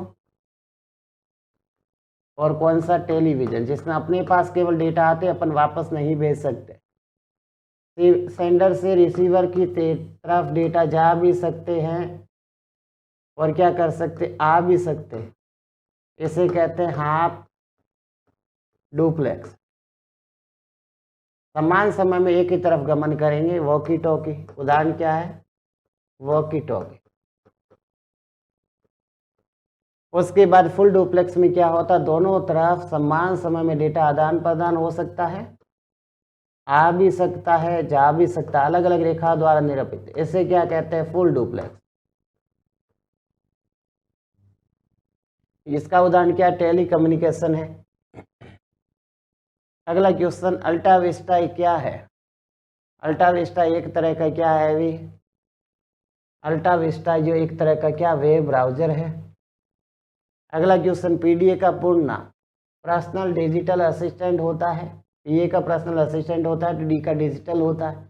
और कौन सा? टेलीविजन, जिसमें अपने पास केवल डेटा आते अपन वापस नहीं भेज सकते। सेंडर से रिसीवर की तरफ डेटा जा भी सकते हैं और क्या कर सकते? आ भी सकते हैं। इसे कहते हैं हाफ डुप्लेक्स। समान समय में एक ही तरफ गमन करेंगे, वॉकी टॉकी। उदाहरण क्या है? Walkie talkie. उसके बाद फुल डुप्लेक्स में क्या होता है? दोनों तरफ समान समय में डेटा आदान प्रदान हो सकता है, आ भी सकता है, जा भी सकता है, अलग अलग रेखा द्वारा निरूपित। इसे क्या कहते हैं? Full duplex. इसका उदाहरण क्या? टेली कम्युनिकेशन है। अगला क्वेश्चन, अल्टा विस्टा क्या है? अल्टा विस्टा एक तरह का क्या है अभी? अल्टा विस्टा जो एक तरह का क्या? वेब ब्राउजर है। अगला क्वेश्चन, पीडीए का पूर्ण नाम? पर्सनल डिजिटल असिस्टेंट होता है। पीए का पर्सनल असिस्टेंट होता है, तो डी का डिजिटल होता है।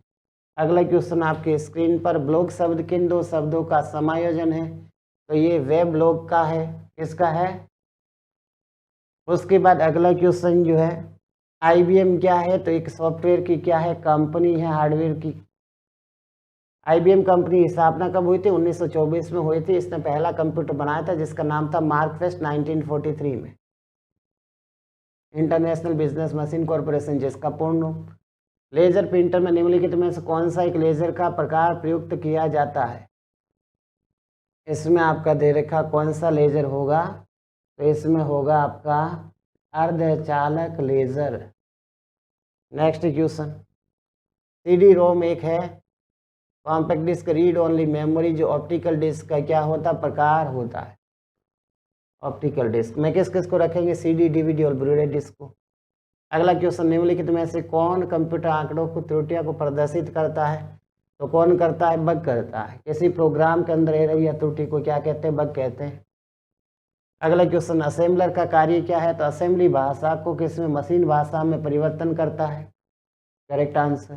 अगला क्वेश्चन आपके स्क्रीन पर, ब्लॉग शब्द किन दो शब्दों का समायोजन है? तो ये वेब ब्लॉग का है। किसका है? उसके बाद अगला क्वेश्चन जो है, आईबीएम क्या है? तो एक सॉफ्टवेयर की क्या है? कंपनी है, हार्डवेयर की। आईबीएम कंपनी की स्थापना कब हुई थी? 1924 में हुई थी। इसने पहला कंप्यूटर बनाया था जिसका नाम था मार्कवेस्ट 1943 में। इंटरनेशनल बिजनेस मशीन कॉरपोरेशन जिसका पूर्ण रूप। लेजर प्रिंटर में निम्नलिखित में से कौन सा एक लेजर का प्रकार प्रयुक्त किया जाता है? इसमें आपका दे रखा कौन सा लेजर होगा? तो इसमें होगा आपका अर्धचालक laser. Next question, CD ROM एक है, compact disc read only memory जो ऑप्टिकल डिस्क का क्या होता? प्रकार होता है, ऑप्टिकल डिस्क में किस किस को रखेंगे? सीडी, डीवीडी और ब्लू रे डिस्क को। अगला क्वेश्चन, निम्नलिखित में से कौन कंप्यूटर आंकड़ों को त्रुटियों को प्रदर्शित करता है? तो कौन करता है? बग करता है। किसी प्रोग्राम के अंदर रह रही है त्रुटि को क्या कहते हैं? बग कहते हैं। अगला क्वेश्चन, असेंबलर का कार्य क्या है? तो असेंबली भाषा को किसमें? मशीन भाषा में परिवर्तन करता है। Correct answer.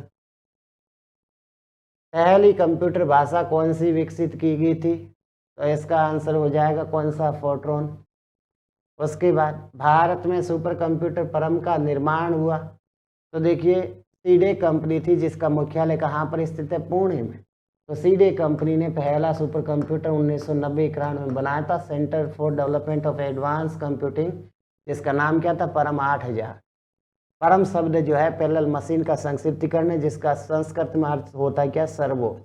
पहली कंप्यूटर भाषा कौन सी विकसित की गई थी? तो इसका आंसर हो जाएगा कौन सा? फोर्ट्रॉन। उसके बाद भारत में सुपर कंप्यूटर परम का निर्माण हुआ। तो देखिए सीडे कंपनी थी जिसका मुख्यालय कहाँ पर स्थित है? पुणे में। तो सीडे कंपनी ने पहला सुपर कंप्यूटर 1990-91 में बनाया था, centre for development of advance computing, जिसका नाम क्या था? परम 8000। परम शब्द जो है पैरेलल मशीन का संक्षिप्तीकरण है, जिसका संस्कृत में अर्थ होता है क्या? सर्वोच्च।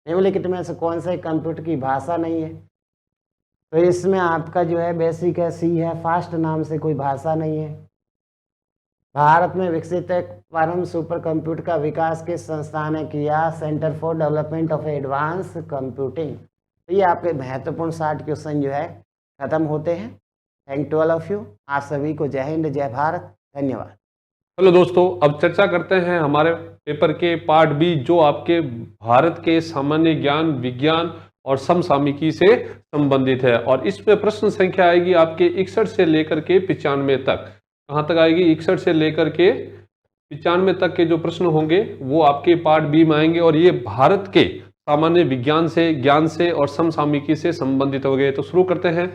निम्नलिखित में से कौन सा कंप्यूटर की भाषा नहीं है? तो इसमें आपका जो है बेसिक है, सी है, फास्ट नाम से कोई भाषा नहीं है। भारत में विकसित एक परम सुपर कंप्यूटर का विकास किस संस्थान ने किया? Centre for development of advance computing. तो ये आपके महत्वपूर्ण 60 क्वेश्चन जो है खत्म होते हैं। Thank to all of you. आप सभी को जय हिंद, जय भारत, धन्यवाद। हेलो दोस्तों, अब चर्चा करते हैं हमारे पेपर के पार्ट बी, जो आपके भारत के सामान्य ज्ञान, विज्ञान और समसामयिकी से संबंधित है। और इसमें प्रश्न संख्या आएगी आपके 61 से लेकर के 95 तक। कहाँ तक आएगी? 61 से लेकर के 95 तक के जो प्रश्न होंगे वो आपके पार्ट बी में आएंगे, और ये भारत के सामान्य विज्ञान से, ज्ञान से और समसामयिकी से संबंधित हो गए। तो शुरू करते हैं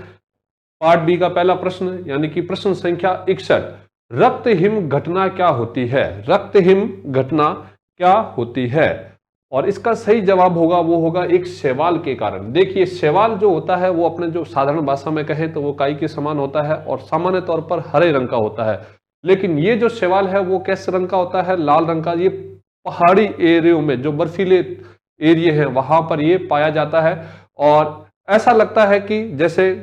पार्ट बी का पहला प्रश्न, यानी कि प्रश्न संख्या 61। रक्तहिम घटना क्या होती है? रक्तहिम घटना क्या होती है? और इसका सही जवाब होगा वो होगा एक शैवाल के कारण। देखिए शैवाल जो होता है वो अपने जो साधारण भाषा में कहें तो वो काई के समान होता है और सामान्य तौर पर हरे रंग का होता है। लेकिन ये जो शैवाल है वो कैसे रंग का होता है? लाल रंग का। ये पहाड़ी एरियो में, जो बर्फीले एरिया है वहां पर ये पाया जाता है, और ऐसा लगता है कि जैसे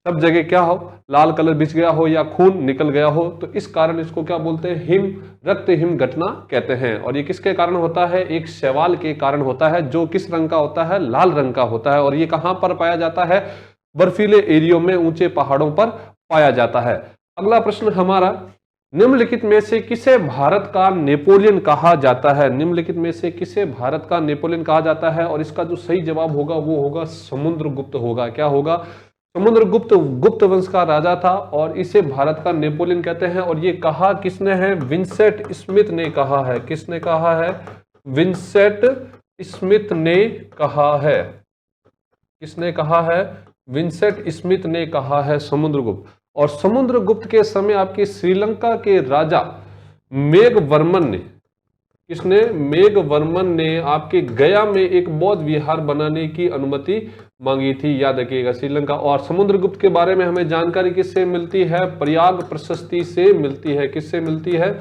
सब जगह क्या हो, लाल कलर बिछ गया हो या खून निकल गया हो। तो इस कारण इसको क्या बोलते हैं? रक्त हिम घटना कहते हैं। और ये किसके कारण होता है? एक शैवाल के कारण होता है, जो किस रंग का होता है? लाल रंग का होता है। और ये कहां पर पाया जाता है? बर्फीले एरियो में, ऊंचे पहाड़ों पर पाया जाता है। अगला प्रश्न हमारा निम्नलिखित में से किसे भारत का नेपोलियन कहा जाता है? निम्नलिखित में से किसे भारत का नेपोलियन कहा जाता है? और इसका जो सही जवाब होगा वो होगा समुद्रगुप्त होगा। क्या होगा? समुद्रगुप्त गुप्त वंश का राजा था और इसे भारत का नेपोलियन कहते हैं। और ये कहा किसने है? विंसेंट स्मिथ ने कहा है। किसने कहा है? विंसेंट स्मिथ ने कहा है। किसने कहा है? विंसेंट स्मिथ ने कहा है समुद्रगुप्त। और समुद्रगुप्त के समय आपके श्रीलंका के राजा मेघवर्मन ने, किसने? मेघवर्मन ने आपके गया में एक बौद्ध विहार बनाने की अनुमति मांगी थी, याद रखिएगा, श्रीलंका। और समुद्रगुप्त के बारे में हमें जानकारी किससे मिलती है? प्रयाग प्रशस्ति से मिलती है। किससे मिलती है?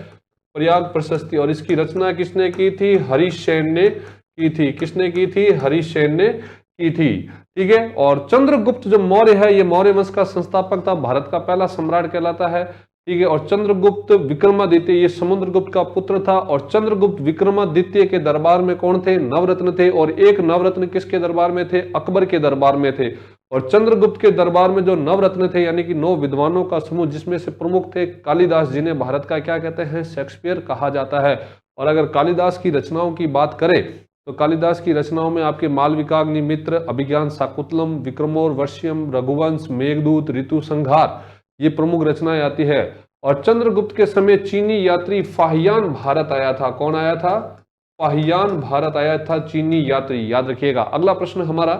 प्रयाग प्रशस्ति। और इसकी रचना किसने की थी? हरिसेन ने की थी। किसने की थी? हरिसेन ने की थी। ठीक है। और चंद्रगुप्त जो मौर्य है, ये मौर्य वंश का संस्थापक था, भारत का पहला सम्राट कहलाता है। ठीक है। और चंद्रगुप्त विक्रमादित्य ये समुद्रगुप्त का पुत्र था। और चंद्रगुप्त विक्रमादित्य के दरबार में कौन थे? नवरत्न थे। और एक नवरत्न किसके दरबार में थे? अकबर के दरबार में थे। और चंद्रगुप्त के दरबार में जो नवरत्न थे, यानी कि 9 विद्वानों का समूह, जिसमें से प्रमुख थे कालिदास, जिन्हें भारत का क्या कहते हैं? शेक्सपियर कहा जाता है। और अगर कालिदास की रचनाओं की बात करें तो कालिदास की रचनाओं में आपके मालविकाग्निमित्र, अभिज्ञान शाकुंतलम, विक्रमोर्वश्यम, रघुवंश, मेघदूत, ऋतु संहार, ये प्रमुख रचनाएं आती है। और चंद्रगुप्त के समय चीनी यात्री फाहियान भारत आया था। कौन आया था? फाहियान भारत आया था, चीनी यात्री, याद रखिएगा। अगला प्रश्न हमारा,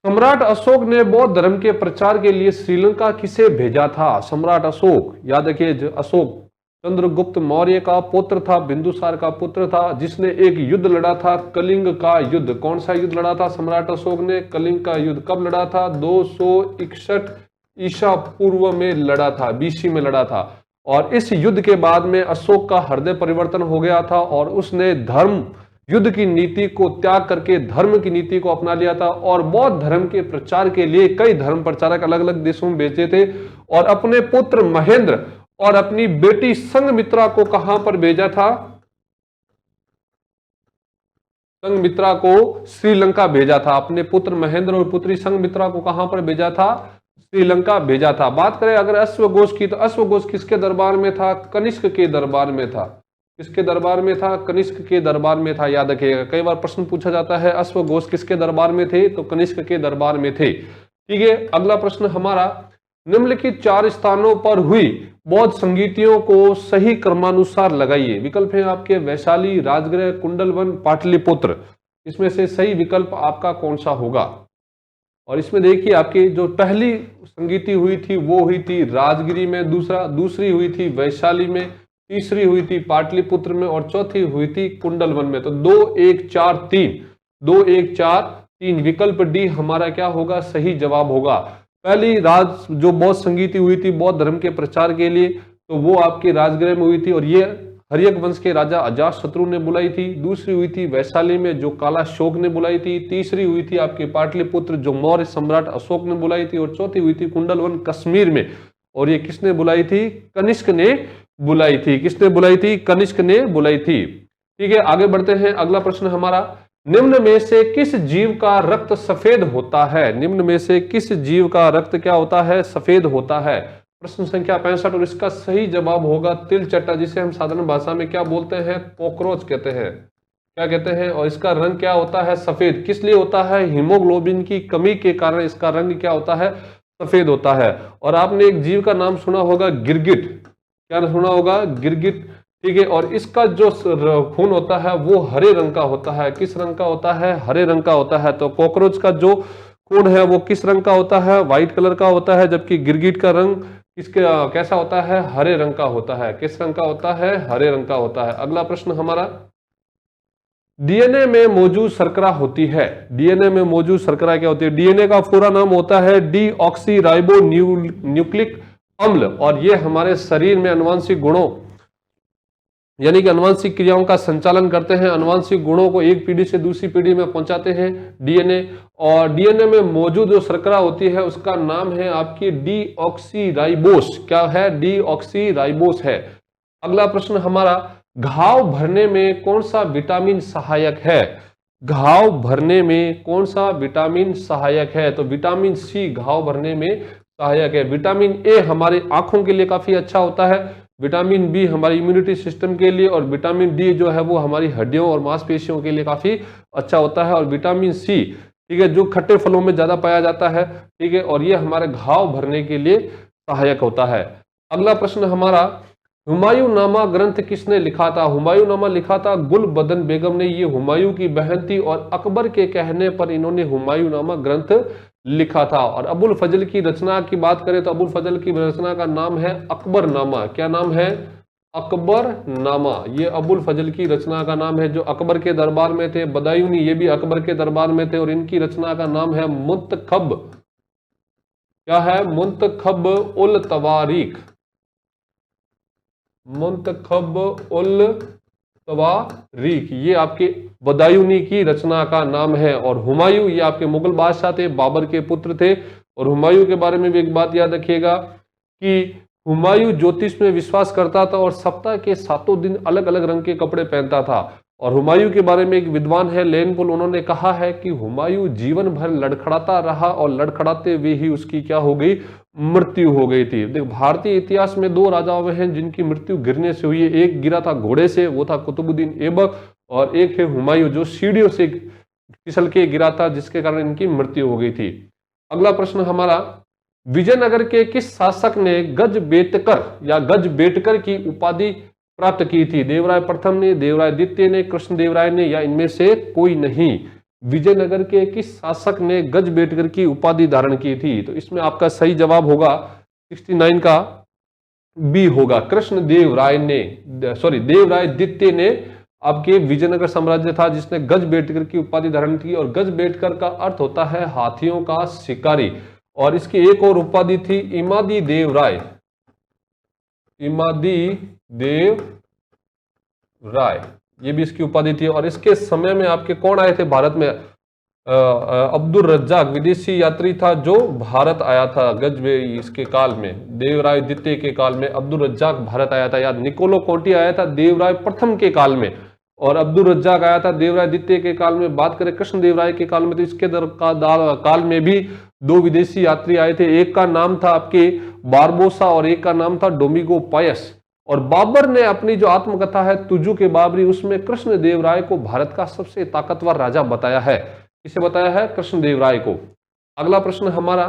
सम्राट अशोक ने बौद्ध धर्म के प्रचार के लिए श्रीलंका किसे भेजा था? सम्राट अशोक, याद रखिए, अशोक चंद्रगुप्त मौर्य का पुत्र था, बिंदुसार का पुत्र था, जिसने एक युद्ध लड़ा था, कलिंग का युद्ध। कौन सा युद्ध लड़ा था सम्राट अशोक ने? कलिंग का युद्ध। कब लड़ा था? 261 ईसा पूर्व में लड़ा था, बीसी में लड़ा था। और इस युद्ध के बाद में अशोक का हृदय परिवर्तन हो गया था और उसने धर्म युद्ध की नीति को त्याग करके धर्म की नीति को अपना लिया था। और बौद्ध धर्म के प्रचार के लिए कई धर्म प्रचारक अलग अलग देशों में भेजे थे। और अपने पुत्र महेंद्र और अपनी बेटी संघमित्रा को कहां पर भेजा था? संघमित्रा को श्रीलंका भेजा था। अपने पुत्र महेंद्र और पुत्री संघमित्रा को कहां पर भेजा था? श्रीलंका भेजा था। बात करें अगर अश्वघोष की, तो अश्वघोष किसके दरबार में था? कनिष्क के दरबार में था। किसके दरबार में था? कनिष्क के दरबार में था, याद रखिएगा। कई बार प्रश्न पूछा जाता है अश्वघोष किसके दरबार में थे? तो कनिष्क के दरबार में थे। ठीक है। अगला प्रश्न हमारा, निम्नलिखित 4 स्थानों पर हुई बौद्ध संगीतियों को सही क्रमानुसार लगाइए। विकल्प है आपके वैशाली, राजगृह, कुंडलवन, पाटलिपुत्र। इसमें से सही विकल्प आपका कौन सा होगा? और इसमें देखिए आपकी जो पहली संगीति हुई थी वो हुई थी राजगिरी में, दूसरी हुई थी वैशाली में, तीसरी हुई थी पाटलिपुत्र में और चौथी हुई थी कुंडलवन में। तो 2 1 4 3, 2 1 4 3 विकल्प डी हमारा क्या होगा? सही जवाब होगा। पहली जो बौद्ध संगीति हुई थी बौद्ध धर्म के प्रचार के लिए, तो वो आपके राजगृह में हुई थी और ये हर्यक वंश के राजा अजातशत्रु ने बुलाई थी। दूसरी हुई थी वैशाली में जो कालाशोक ने बुलाई थी। तीसरी हुई थी आपके पाटलिपुत्र जो मौर्य सम्राट अशोक ने बुलाई थी। और चौथी हुई थी कुंडलवन कश्मीर में, और ये किसने बुलाई थी? कनिष्क ने बुलाई थी। किसने बुलाई थी? कनिष्क ने बुलाई थी। ठीक है, आगे बढ़ते हैं। अगला प्रश्न हमारा, निम्न में से किस जीव का रक्त सफेद होता है? निम्न में से किस जीव का रक्त क्या होता है? सफेद होता है। प्रश्न संख्या 65 और इसका सही जवाब होगा तिलचट्टा, जिसे हम साधारण भाषा में क्या बोलते हैं? कॉकरोच कहते हैं। क्या कहते हैं? और इसका रंग क्या होता है? सफेद। किस लिए होता है? हीमोग्लोबिन की कमी के कारण इसका रंग क्या होता है? सफेद होता है। और आपने एक जीव का नाम सुना होगा गिरगिट। क्या सुना होगा? गिरगिट। ठीक है, और इसका जो खून होता है वो हरे रंग का होता है। किस रंग का होता है? हरे रंग का होता है। तो कॉकरोच का जो खून है वो किस रंग का होता है? व्हाइट कलर का होता है, जबकि गिरगिट का रंग कैसा होता है? हरे रंग का होता है। किस रंग का होता है? हरे रंग का होता है। अगला प्रश्न हमारा, डीएनए में मौजूद शर्करा होती है। डीएनए में मौजूद शर्करा क्या होती है? डीएनए का पूरा नाम होता है डीऑक्सीराइबो न्यूक्लिक अम्ल, और ये हमारे शरीर में अनुवांशिक गुणों यानी कि अनुवांशिक क्रियाओं का संचालन करते हैं। अनुवांशिक गुणों को एक पीढ़ी से दूसरी पीढ़ी में पहुंचाते हैं डीएनए। और डीएनए में मौजूद जो शर्करा होती है उसका नाम है आपकी डीऑक्सीराइबोस। क्या है? डीऑक्सीराइबोस है। अगला प्रश्न हमारा, घाव भरने में कौन सा विटामिन सहायक है? घाव भरने में कौन सा विटामिन सहायक है? तो विटामिन सी घाव भरने में सहायक है। विटामिन ए हमारी आंखों के लिए काफी अच्छा होता है, विटामिन बी हमारी इम्यूनिटी सिस्टम के लिए, और विटामिन डी जो है वो हमारी हड्डियों और मांसपेशियों के लिए काफी अच्छा होता है। और विटामिन सी, ठीक है, जो खट्टे फलों में ज्यादा पाया जाता है, ठीक है, और ये हमारे घाव भरने के लिए सहायक होता है। अगला प्रश्न हमारा, हुमायूंनामा ग्रंथ किसने लिखा था? हुमायूंनामा लिखा था गुलबदन बेगम ने। ये हुमायूं की बहन थी और अकबर के कहने पर इन्होंने हुमायूंनामा ग्रंथ लिखा था। और अबुल फजल की रचना की बात करें तो अबुल फजल की रचना का नाम है अकबरनामा। क्या नाम है? अकबरनामा। ये अबुल फजल की रचना का नाम है, जो अकबर के दरबार में थे। बदायूनी ये भी अकबर के दरबार में थे और इनकी रचना का नाम है मुंतखब। क्या है? मुंतखब उल तवारीख। मुंतखब उल तवारीख ये आपके बदायूनी की रचना का नाम है। और हुमायूं ये आपके मुगल बादशाह थे, बाबर के पुत्र थे। और हुमायूं के बारे में भी एक बात याद रखिएगा कि हुमायूं ज्योतिष में विश्वास करता था और सप्ताह के 7 दिन अलग अलग रंग के कपड़े पहनता था। और हुमायूं के बारे में एक विद्वान है लेनपुल, उन्होंने कहा है कि हुमायूं जीवन भर लड़खड़ाता रहा और लड़खड़ाते हुए ही उसकी क्या हो गई? मृत्यु हो गई थी। देखो, भारतीय इतिहास में 2 राजाओं हैं जिनकी मृत्यु गिरने से हुई है। एक गिरा था घोड़े से, वो था कुतुबुद्दीन ऐबक, और एक है हुमायूं जो सीढ़ियों से फिसल के गिरा था, जिसके कारण इनकी मृत्यु हो गई थी। अगला प्रश्न हमारा, विजयनगर के किस शासक ने गजबेटकर या गजबेटकर की उपाधि प्राप्त की थी? देवराय प्रथम ने, देवराय द्वितीय ने, कृष्णदेवराय ने, या इनमें से कोई नहीं? विजयनगर के किस शासक ने गजबेटकर की उपाधि धारण की थी? तो इसमें आपका सही जवाब होगा 69 का बी होगा, कृष्णदेवराय ने, सॉरी देवराय द्वितीय ने आपके विजयनगर साम्राज्य था जिसने गजबेटकर की उपाधि धारण की। और गजबेटकर का अर्थ होता है हाथियों का शिकारी। और इसकी एक और उपाधि थी इमादी देवराय। इमादी देव राय, ये भी इसकी उपाधि थी। और इसके समय में आपके कौन आए थे भारत में? अब्दुल रज्जाक विदेशी यात्री था जो भारत आया था गजबे इसके काल में, देवराय द्वितीय के काल में अब्दुल रज्जाक भारत आया था। या निकोलो कोंटी आया था देवराय प्रथम के काल में, और अब्दुल रज्जाक आया था देवराय द्वितीय के काल में। बात करें कृष्णदेवराय के काल में तो इसके काल में भी 2 विदेशी यात्री आए थे। एक का नाम था आपके बारबोसा और एक का नाम था डोमिगो पायस। और बाबर ने अपनी जो आत्मकथा है तुजू के बाबरी, उसमें कृष्णदेवराय को भारत का सबसे ताकतवर राजा बताया है। किसे बताया है? कृष्णदेवराय को। अगला प्रश्न हमारा,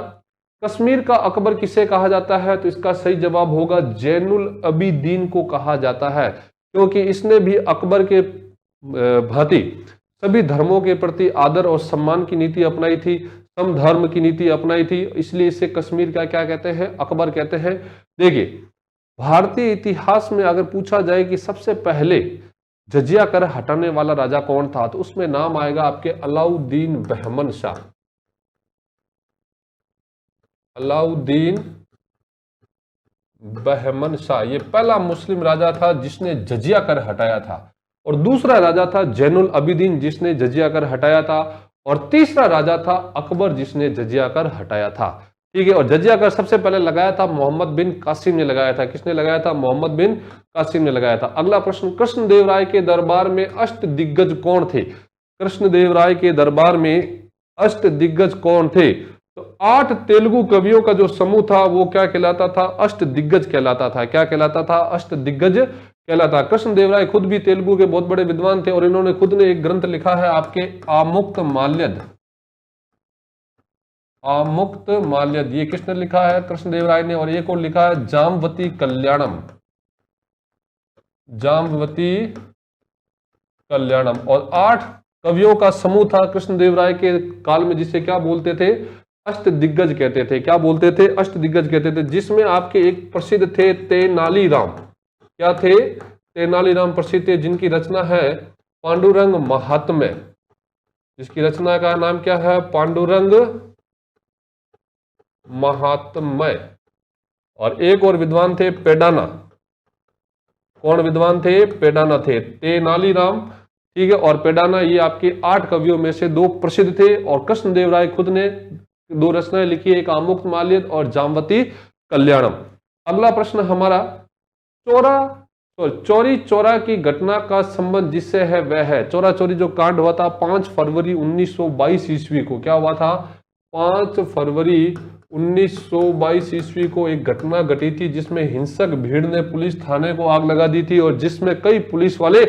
कश्मीर का अकबर किसे कहा जाता है? तो इसका सही जवाब होगा जैनुल अबिदीन को कहा जाता है, क्योंकि इसने भी अकबर के भांति सभी धर्मों के प्रति आदर और सम्मान की नीति अपनाई थी, समधर्म की नीति अपनाई थी। इसलिए इसे कश्मीर का क्या कहते हैं? अकबर कहते हैं। देखिए, भारतीय इतिहास में अगर पूछा जाए कि सबसे पहले जजिया कर हटाने वाला राजा कौन था, तो उसमें नाम आएगा आपके अलाउद्दीन बहमन शाह। अलाउद्दीन बहमन शाह ये पहला मुस्लिम राजा था जिसने जजिया कर हटाया था। और दूसरा राजा था जैनुल अबिदीन जिसने जजिया कर हटाया था। और तीसरा राजा था अकबर जिसने जजिया कर हटाया था। ठीक है, और जजिया कर सबसे पहले लगाया था मोहम्मद बिन कासिम ने लगाया था। किसने लगाया था? मोहम्मद बिन कासिम ने लगाया था। अगला प्रश्न, कृष्णदेवराय के दरबार में अष्ट दिग्गज कौन थे? कृष्णदेवराय के दरबार में अष्ट दिग्गज कौन थे? तो 8 तेलुगु कवियों का जो समूह था वो क्या कहलाता था? अष्ट दिग्गज कहलाता था। क्या कहलाता था? अष्ट दिग्गज कहलाता। कृष्णदेवराय खुद भी तेलुगु के बहुत बड़े विद्वान थे और इन्होंने खुद ने एक ग्रंथ लिखा है आपके आमुक्त माल्यद। आमुक्त माल्यद ये किसने लिखा है? कृष्णदेवराय ने। और एक और लिखा है जामवती कल्याणम। जामवती कल्याणम। और 8 कवियों का समूह था कृष्णदेवराय के काल में, जिसे क्या बोलते थे? अष्ट दिग्गज कहते थे। क्या बोलते थे? अष्ट दिग्गज कहते थे। जिसमें आपके एक प्रसिद्ध थे तेनालीराम। क्या थे? तेनालीराम प्रसिद्ध थे, जिनकी रचना है पांडुरंग महात्म्य। जिसकी रचना का नाम क्या है? पांडुरंग महात्म्य। और एक और विद्वान थे पेडाना। कौन विद्वान थे? पेडाना थे। तेनालीराम, ठीक है, और पेडाना, ये आपके 8 कवियों में से 2 प्रसिद्ध थे। और कृष्णदेवराय खुद ने 2 रचनाएं लिखी, एक आमुक्त माल्यद और जामवती कल्याणम। अगला प्रश्न हमारा, चौरी चौरा की घटना का संबंध जिससे है वह है। चौरा चौरी जो कांड हुआ था 5 फरवरी 1922 ईस्वी को, क्या हुआ था? 5 फरवरी 1922 ईस्वी को एक घटना घटी थी जिसमें हिंसक भीड़ ने पुलिस थाने को आग लगा दी थी और जिसमें कई पुलिस वाले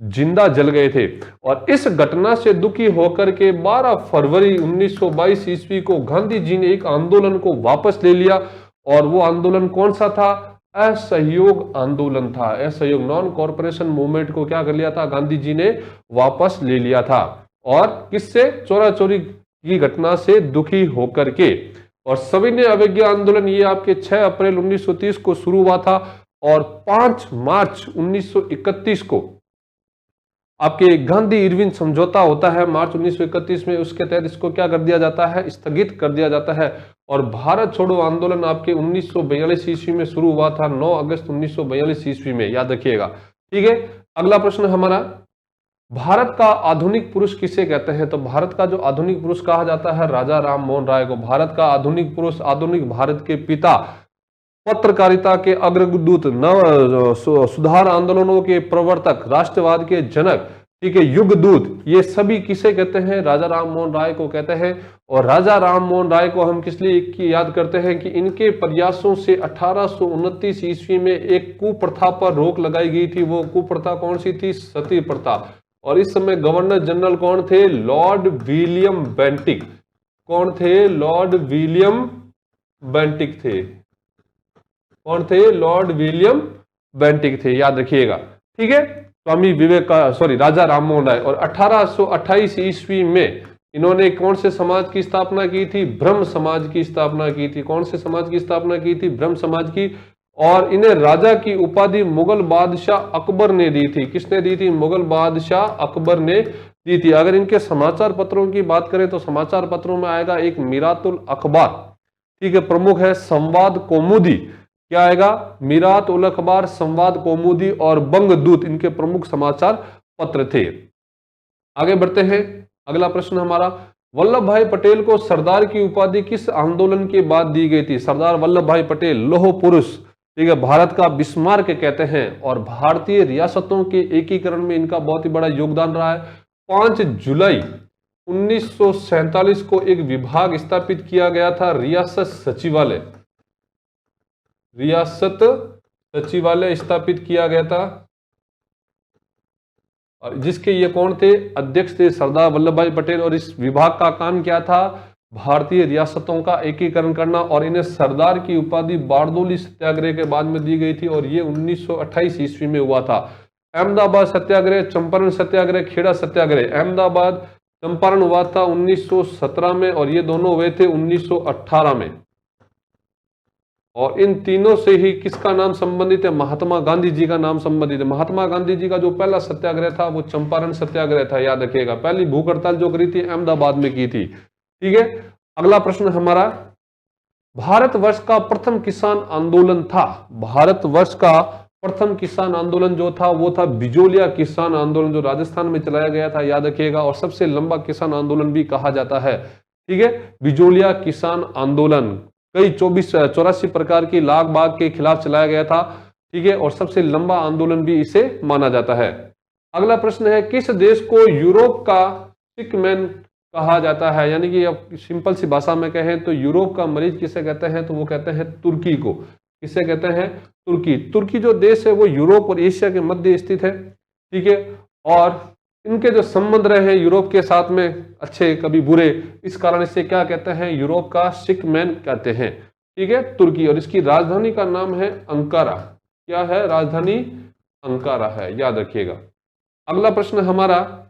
जिंदा जल गए थे। और इस घटना से दुखी होकर के 12 फरवरी 1922 ईस्वी को गांधी जी ने एक आंदोलन को वापस ले लिया। और वो आंदोलन कौन सा था? असहयोग आंदोलन था। असहयोग नॉन कॉर्पोरेशन मूवमेंट को क्या कर लिया था? गांधी जी ने वापस ले लिया था। और किससे? चोरा चोरी की घटना से दुखी होकर के। और सविनय अवज्ञा आंदोलन ये आपके 6 अप्रैल 1930 को शुरू हुआ था और 5 मार्च 1931 को आपके गांधी इरविन समझौता होता है मार्च 1931 में। उसके तहत इसको क्या कर दिया जाता है? स्थगित कर दिया जाता है। और भारत छोड़ो आंदोलन आपके 1942 ईस्वी में शुरू हुआ था, 9 अगस्त 1942 ईस्वी में, याद रखिएगा। ठीक है, अगला प्रश्न हमारा, भारत का आधुनिक पुरुष किसे कहते हैं? तो भारत का जो आधुनिक पुरुष कहा जाता है राजा राम मोहन राय को। भारत का आधुनिक पुरुष, आधुनिक भारत के पिता, पत्रकारिता के अग्रदूत, नव सुधार आंदोलनों के प्रवर्तक, राष्ट्रवाद के जनक, ठीक है, युगदूत, ये सभी किसे कहते हैं? राजा राम मोहन राय को कहते हैं। और राजा राम मोहन राय को हम किस लिए याद करते हैं कि इनके प्रयासों से 1829 ईस्वी में एक कुप्रथा पर रोक लगाई गई थी। वो कुप्रथा कौन सी थी? सती प्रथा। और इस समय गवर्नर जनरल कौन थे? Lord William Bentinck. कौन थे? लॉर्ड विलियम बेंटिक थे। कौन थे? लॉर्ड विलियम बेंटिक थे, याद रखिएगा। ठीक है, स्वामी राजा राम मोहन राय। और 1828 ईस्वी में इन्होंने कौन से समाज की स्थापना की थी? ब्रह्म समाज की स्थापना की थी। कौन से समाज की स्थापना की थी? ब्रह्म समाज की। और इन्हें राजा की उपाधि मुगल बादशाह अकबर ने दी थी। किसने दी थी? मुगल बादशाह अकबर ने दी थी। अगर इनके समाचार पत्रों की बात करें तो समाचार पत्रों में आएगा एक मीरातुल अखबार, ठीक है, प्रमुख है संवाद कौमुदी। क्या आएगा? मीरात उल अखबार, संवाद कौमुदी और बंगदूत इनके प्रमुख समाचार पत्र थे। आगे बढ़ते हैं, अगला प्रश्न हमारा, वल्लभ भाई पटेल को सरदार की उपाधि किस आंदोलन के बाद दी गई थी? सरदार वल्लभ भाई पटेल लौह पुरुष, ठीक है, भारत का बिस्मार्क कहते हैं। और भारतीय रियासतों के एकीकरण में इनका बहुत ही बड़ा योगदान रहा है। 5 जुलाई 1947 को एक विभाग स्थापित किया गया था, रियासत सचिवालय। रियासत सचिवालय स्थापित किया गया था और जिसके ये कौन थे? अध्यक्ष थे सरदार वल्लभ भाई पटेल। और इस विभाग का काम क्या था? भारतीय रियासतों का एकीकरण करना। और इन्हें सरदार की उपाधि बारडोली सत्याग्रह के बाद में दी गई थी और ये 1928 ईस्वी में हुआ था। अहमदाबाद सत्याग्रह, चंपारण सत्याग्रह, खेड़ा सत्याग्रह। अहमदाबाद चंपारण हुआ था 1917 में और ये दोनों हुए थे 1918 में। और इन तीनों से ही किसका नाम संबंधित है? महात्मा गांधी जी का नाम संबंधित है। महात्मा गांधी जी का जो पहला सत्याग्रह था वो चंपारण सत्याग्रह था, याद रखिएगा। पहली भूख हड़ताल जो करी थी अहमदाबाद में की थी। ठीक है, अगला प्रश्न हमारा, भारतवर्ष का प्रथम किसान आंदोलन था। भारतवर्ष का प्रथम किसान आंदोलन जो था वो था बिजोलिया किसान आंदोलन, जो राजस्थान में चलाया गया था, याद रखिएगा। और सबसे लंबा किसान आंदोलन भी कहा जाता है। ठीक है, बिजोलिया किसान आंदोलन कई 84 प्रकार की लाग बाग के खिलाफ चलाया गया था। ठीक है, और सबसे लंबा आंदोलन भी इसे माना जाता है। अगला प्रश्न है, किस देश को यूरोप का सिक मैन कहा जाता है? यानी कि अब सिंपल सी भाषा में कहें तो यूरोप का मरीज किसे कहते हैं? तो वो कहते हैं तुर्की को। किसे कहते हैं? तुर्की। तुर्की जो देश है वो यूरोप और एशिया के मध्य स्थित है। ठीक है, और इनके जो संबंध रहे हैं यूरोप के साथ में, अच्छे कभी बुरे, इस कारण इसे क्या कहते हैं? यूरोप का सिक मैन कहते हैं। ठीक है, तुर्की। और इसकी राजधानी का नाम है अंकारा। क्या है? राजधानी अंकारा है, याद रखिएगा। अगला प्रश्न हमारा,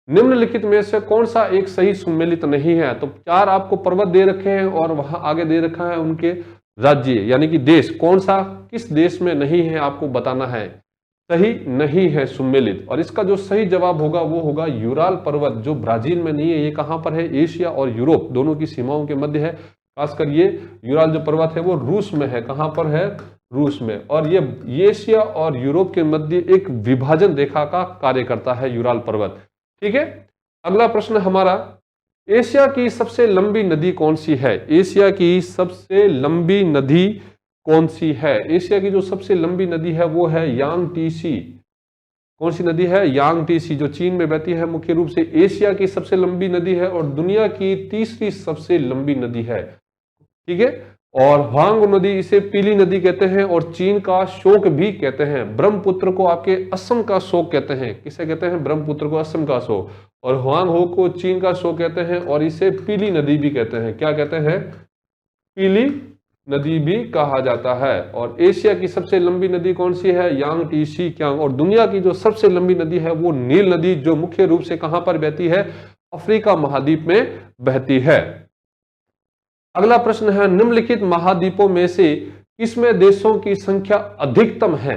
निम्नलिखित में से कौन सा एक सही सुमेलित नहीं है? तो 4 आपको पर्वत दे रखे हैं और वहां आगे दे रखा है उनके राज्य यानी कि देश। कौन सा, किस देश में नहीं है आपको बताना है। सही नहीं है सुमेलित। और इसका जो सही जवाब होगा वो होगा यूराल पर्वत, जो ब्राजील में नहीं है। ये कहां पर है? एशिया और यूरोप दोनों की सीमाओं के मध्य है। खासकर ये यूराल जो पर्वत है वो रूस में है। कहां पर है? रूस में। और ये एशिया और यूरोप के मध्य एक विभाजन रेखा का कार्य करता है यूराल पर्वत। ठीक है, अगला प्रश्न हमारा, एशिया की सबसे लंबी नदी कौन सी है? एशिया की सबसे लंबी नदी कौन सी है? एशिया की जो सबसे लंबी नदी है वो है यांगटीसी। कौन सी नदी है? यांगटीसी, जो चीन में बहती है, मुख्य रूप से एशिया की सबसे लंबी नदी है और दुनिया की तीसरी सबसे लंबी नदी है। ठीक है, और ह्वांग नदी, इसे पीली नदी कहते हैं और चीन का शोक भी कहते हैं। ब्रह्मपुत्र को आपके असम का शोक कहते हैं। किसे कहते हैं? ब्रह्मपुत्र को असम का शोक, और ह्वांग हो को चीन का शोक कहते हैं और इसे पीली नदी भी कहते हैं। क्या कहते हैं? पीली नदी भी कहा जाता है। और एशिया की सबसे लंबी नदी कौन सी है? यांगटीसी क्यांग। और दुनिया की जो सबसे लंबी नदी है वो नील नदी, जो मुख्य रूप से कहां पर बहती है? अफ्रीका महाद्वीप में बहती है। अगला प्रश्न है, निम्नलिखित महाद्वीपों में से किसमें देशों की संख्या अधिकतम है?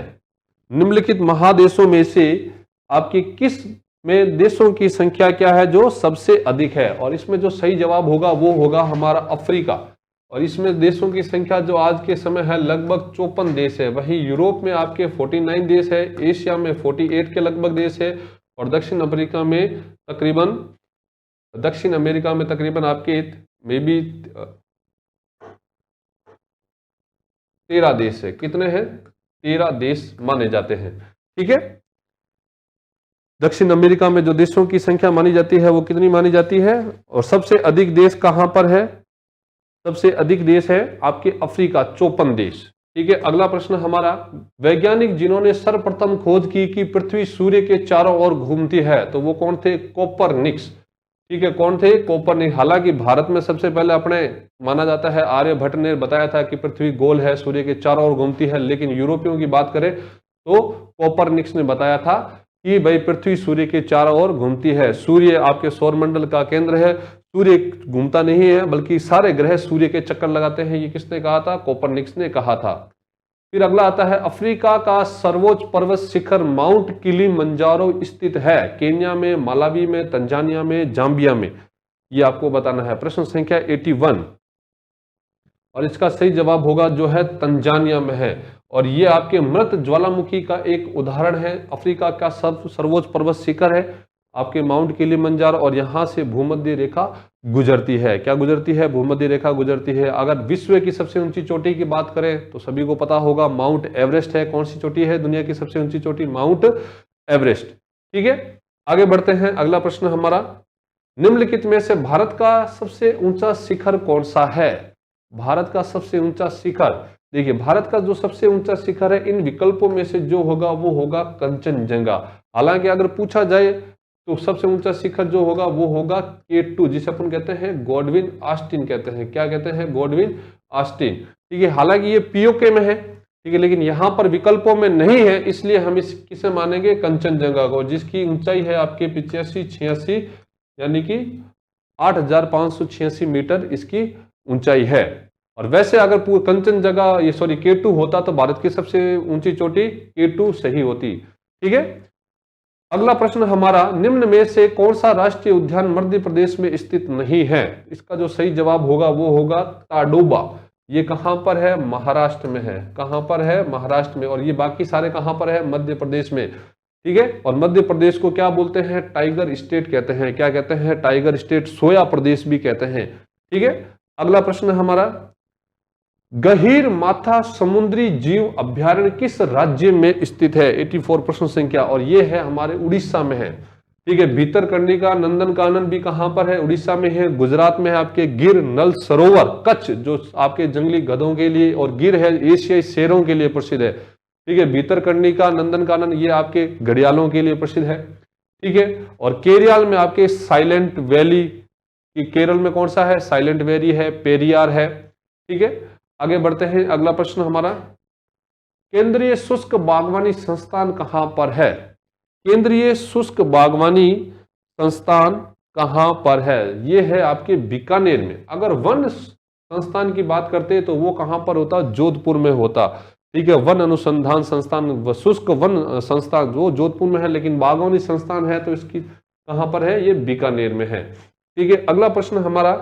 निम्नलिखित महादेशों में से आपकी किस में देशों की संख्या क्या है जो सबसे अधिक है? और इसमें जो सही जवाब होगा वो होगा हमारा अफ्रीका। और इसमें देशों की संख्या जो आज के समय है लगभग 54 देश है। वहीं यूरोप में आपके 49 देश है, एशिया में 48 के लगभग देश है, और दक्षिण अमेरिका में तकरीबन आपके मे बी 13 देश है। कितने हैं? 13 देश माने जाते हैं। ठीक है, दक्षिण अमेरिका में जो देशों की संख्या मानी जाती है वो कितनी मानी जाती है? और सबसे अधिक देश कहां पर है? सबसे अधिक देश है आपके अफ्रीका, 54 देश। ठीक है, अगला प्रश्न हमारा, वैज्ञानिक जिन्होंने सर्वप्रथम खोज की कि पृथ्वी सूर्य के चारों ओर घूमती है, तो वो कौन थे? कोपरनिकस। ठीक है, कौन थे? कोपरनिकस। हालांकि भारत में सबसे पहले अपने माना जाता है आर्यभट्ट ने बताया था कि पृथ्वी गोल है, सूर्य के चारों ओर घूमती है, लेकिन यूरोपियों की बात करें तो कोपरनिकस ने बताया था कि भाई पृथ्वी सूर्य के चारों ओर घूमती है। सूर्य आपके सौरमंडल का केंद्र है, सूर्य घूमता नहीं है बल्कि सारे ग्रह सूर्य के चक्कर लगाते हैं। ये किसने कहा था? कोपरनिकस ने कहा था। फिर अगला आता है, अफ्रीका का सर्वोच्च पर्वत शिखर माउंट किलिमंजारो स्थित है केन्या में, मालावी में, तंजानिया में, जाम्बिया में। ये आपको बताना है। प्रश्न संख्या 81, और इसका सही जवाब होगा जो है तंजानिया में है। और ये आपके मृत ज्वालामुखी का एक उदाहरण है। अफ्रीका का सर्वोच्च पर्वत शिखर है आपके माउंट किलिमंजारो, और यहां से भूमध्य रेखा गुजरती है। क्या गुजरती है? भूमध्य रेखा गुजरती है। अगर विश्व की सबसे ऊंची चोटी की बात करें तो सभी को पता होगा माउंट एवरेस्ट है। कौन सी चोटी है दुनिया की सबसे ऊंची चोटी? Mount Everest. ठीक है, आगे बढ़ते हैं। अगला प्रश्न हमारा, निम्नलिखित में से भारत का सबसे ऊंचा शिखर कौन सा है? भारत का सबसे ऊंचा शिखर, देखिए भारत का जो सबसे ऊंचा शिखर है इन विकल्पों में से जो होगा वो होगा कंचनजंगा। हालांकि अगर पूछा जाए तो सबसे ऊंचा शिखर जो होगा वो होगा K2, जिसे अपन कहते हैं गॉडविन ऑस्टिन कहते हैं। क्या कहते हैं? Godwin Austen. ठीक है, हालांकि ये पीओके में है, ठीक है, लेकिन यहां पर विकल्पों में नहीं है, इसलिए हम इस किसे मानेंगे? कंचनजंगा को, जिसकी ऊंचाई है आपके 85-86 यानी कि 8586 मीटर इसकी ऊंचाई है। और वैसे अगर कंचनजंगा K2 होता तो भारत की सबसे ऊंची चोटी K2 सही होती। ठीक है, अगला प्रश्न हमारा, निम्न में से कौन सा राष्ट्रीय उद्यान मध्य प्रदेश में स्थित नहीं है? इसका जो सही जवाब होगा वो होगा ताडोबा। ये कहां पर है? महाराष्ट्र में है। कहां पर है? महाराष्ट्र में। और ये बाकी सारे कहां पर है? मध्य प्रदेश में। ठीक है, और मध्य प्रदेश को क्या बोलते हैं? टाइगर स्टेट कहते हैं। क्या कहते हैं? टाइगर स्टेट, सोया प्रदेश भी कहते हैं। ठीक है, अगला प्रश्न हमारा, गहीर माथा समुद्री जीव अभ्यारण्य किस राज्य में स्थित है? 84 प्रश्न संख्या, और ये है हमारे उड़ीसा में है। ठीक है, भीतरकनिका नंदनकानन भी कहां पर है? उड़ीसा में है। गुजरात में है आपके गिर नल सरोवर, कच्छ जो आपके जंगली गधों के लिए, और गिर है एशियाई शेरों के लिए प्रसिद्ध है। ठीक है, भीतरकनिका नंदनकानन ये आपके घड़ियालों के लिए प्रसिद्ध है। ठीक है, और केरल में आपके साइलेंट वैली, केरल में कौन सा है? साइलेंट वैली है, पेरियार है। ठीक है, आगे बढ़ते हैं। अगला प्रश्न हमारा, केंद्रीय शुष्क बागवानी संस्थान कहां पर है? केंद्रीय शुष्क बागवानी संस्थान कहां पर है? यह है आपके बीकानेर में। अगर वन संस्थान की बात करते हैं तो वो कहां पर होता? जोधपुर में होता। ठीक है, वन अनुसंधान संस्थान, शुष्क वन संस्थान जो जोधपुर में है, लेकिन बागवानी संस्थान है तो इसकी कहां पर है? ये बीकानेर में है। ठीक है, अगला प्रश्न हमारा,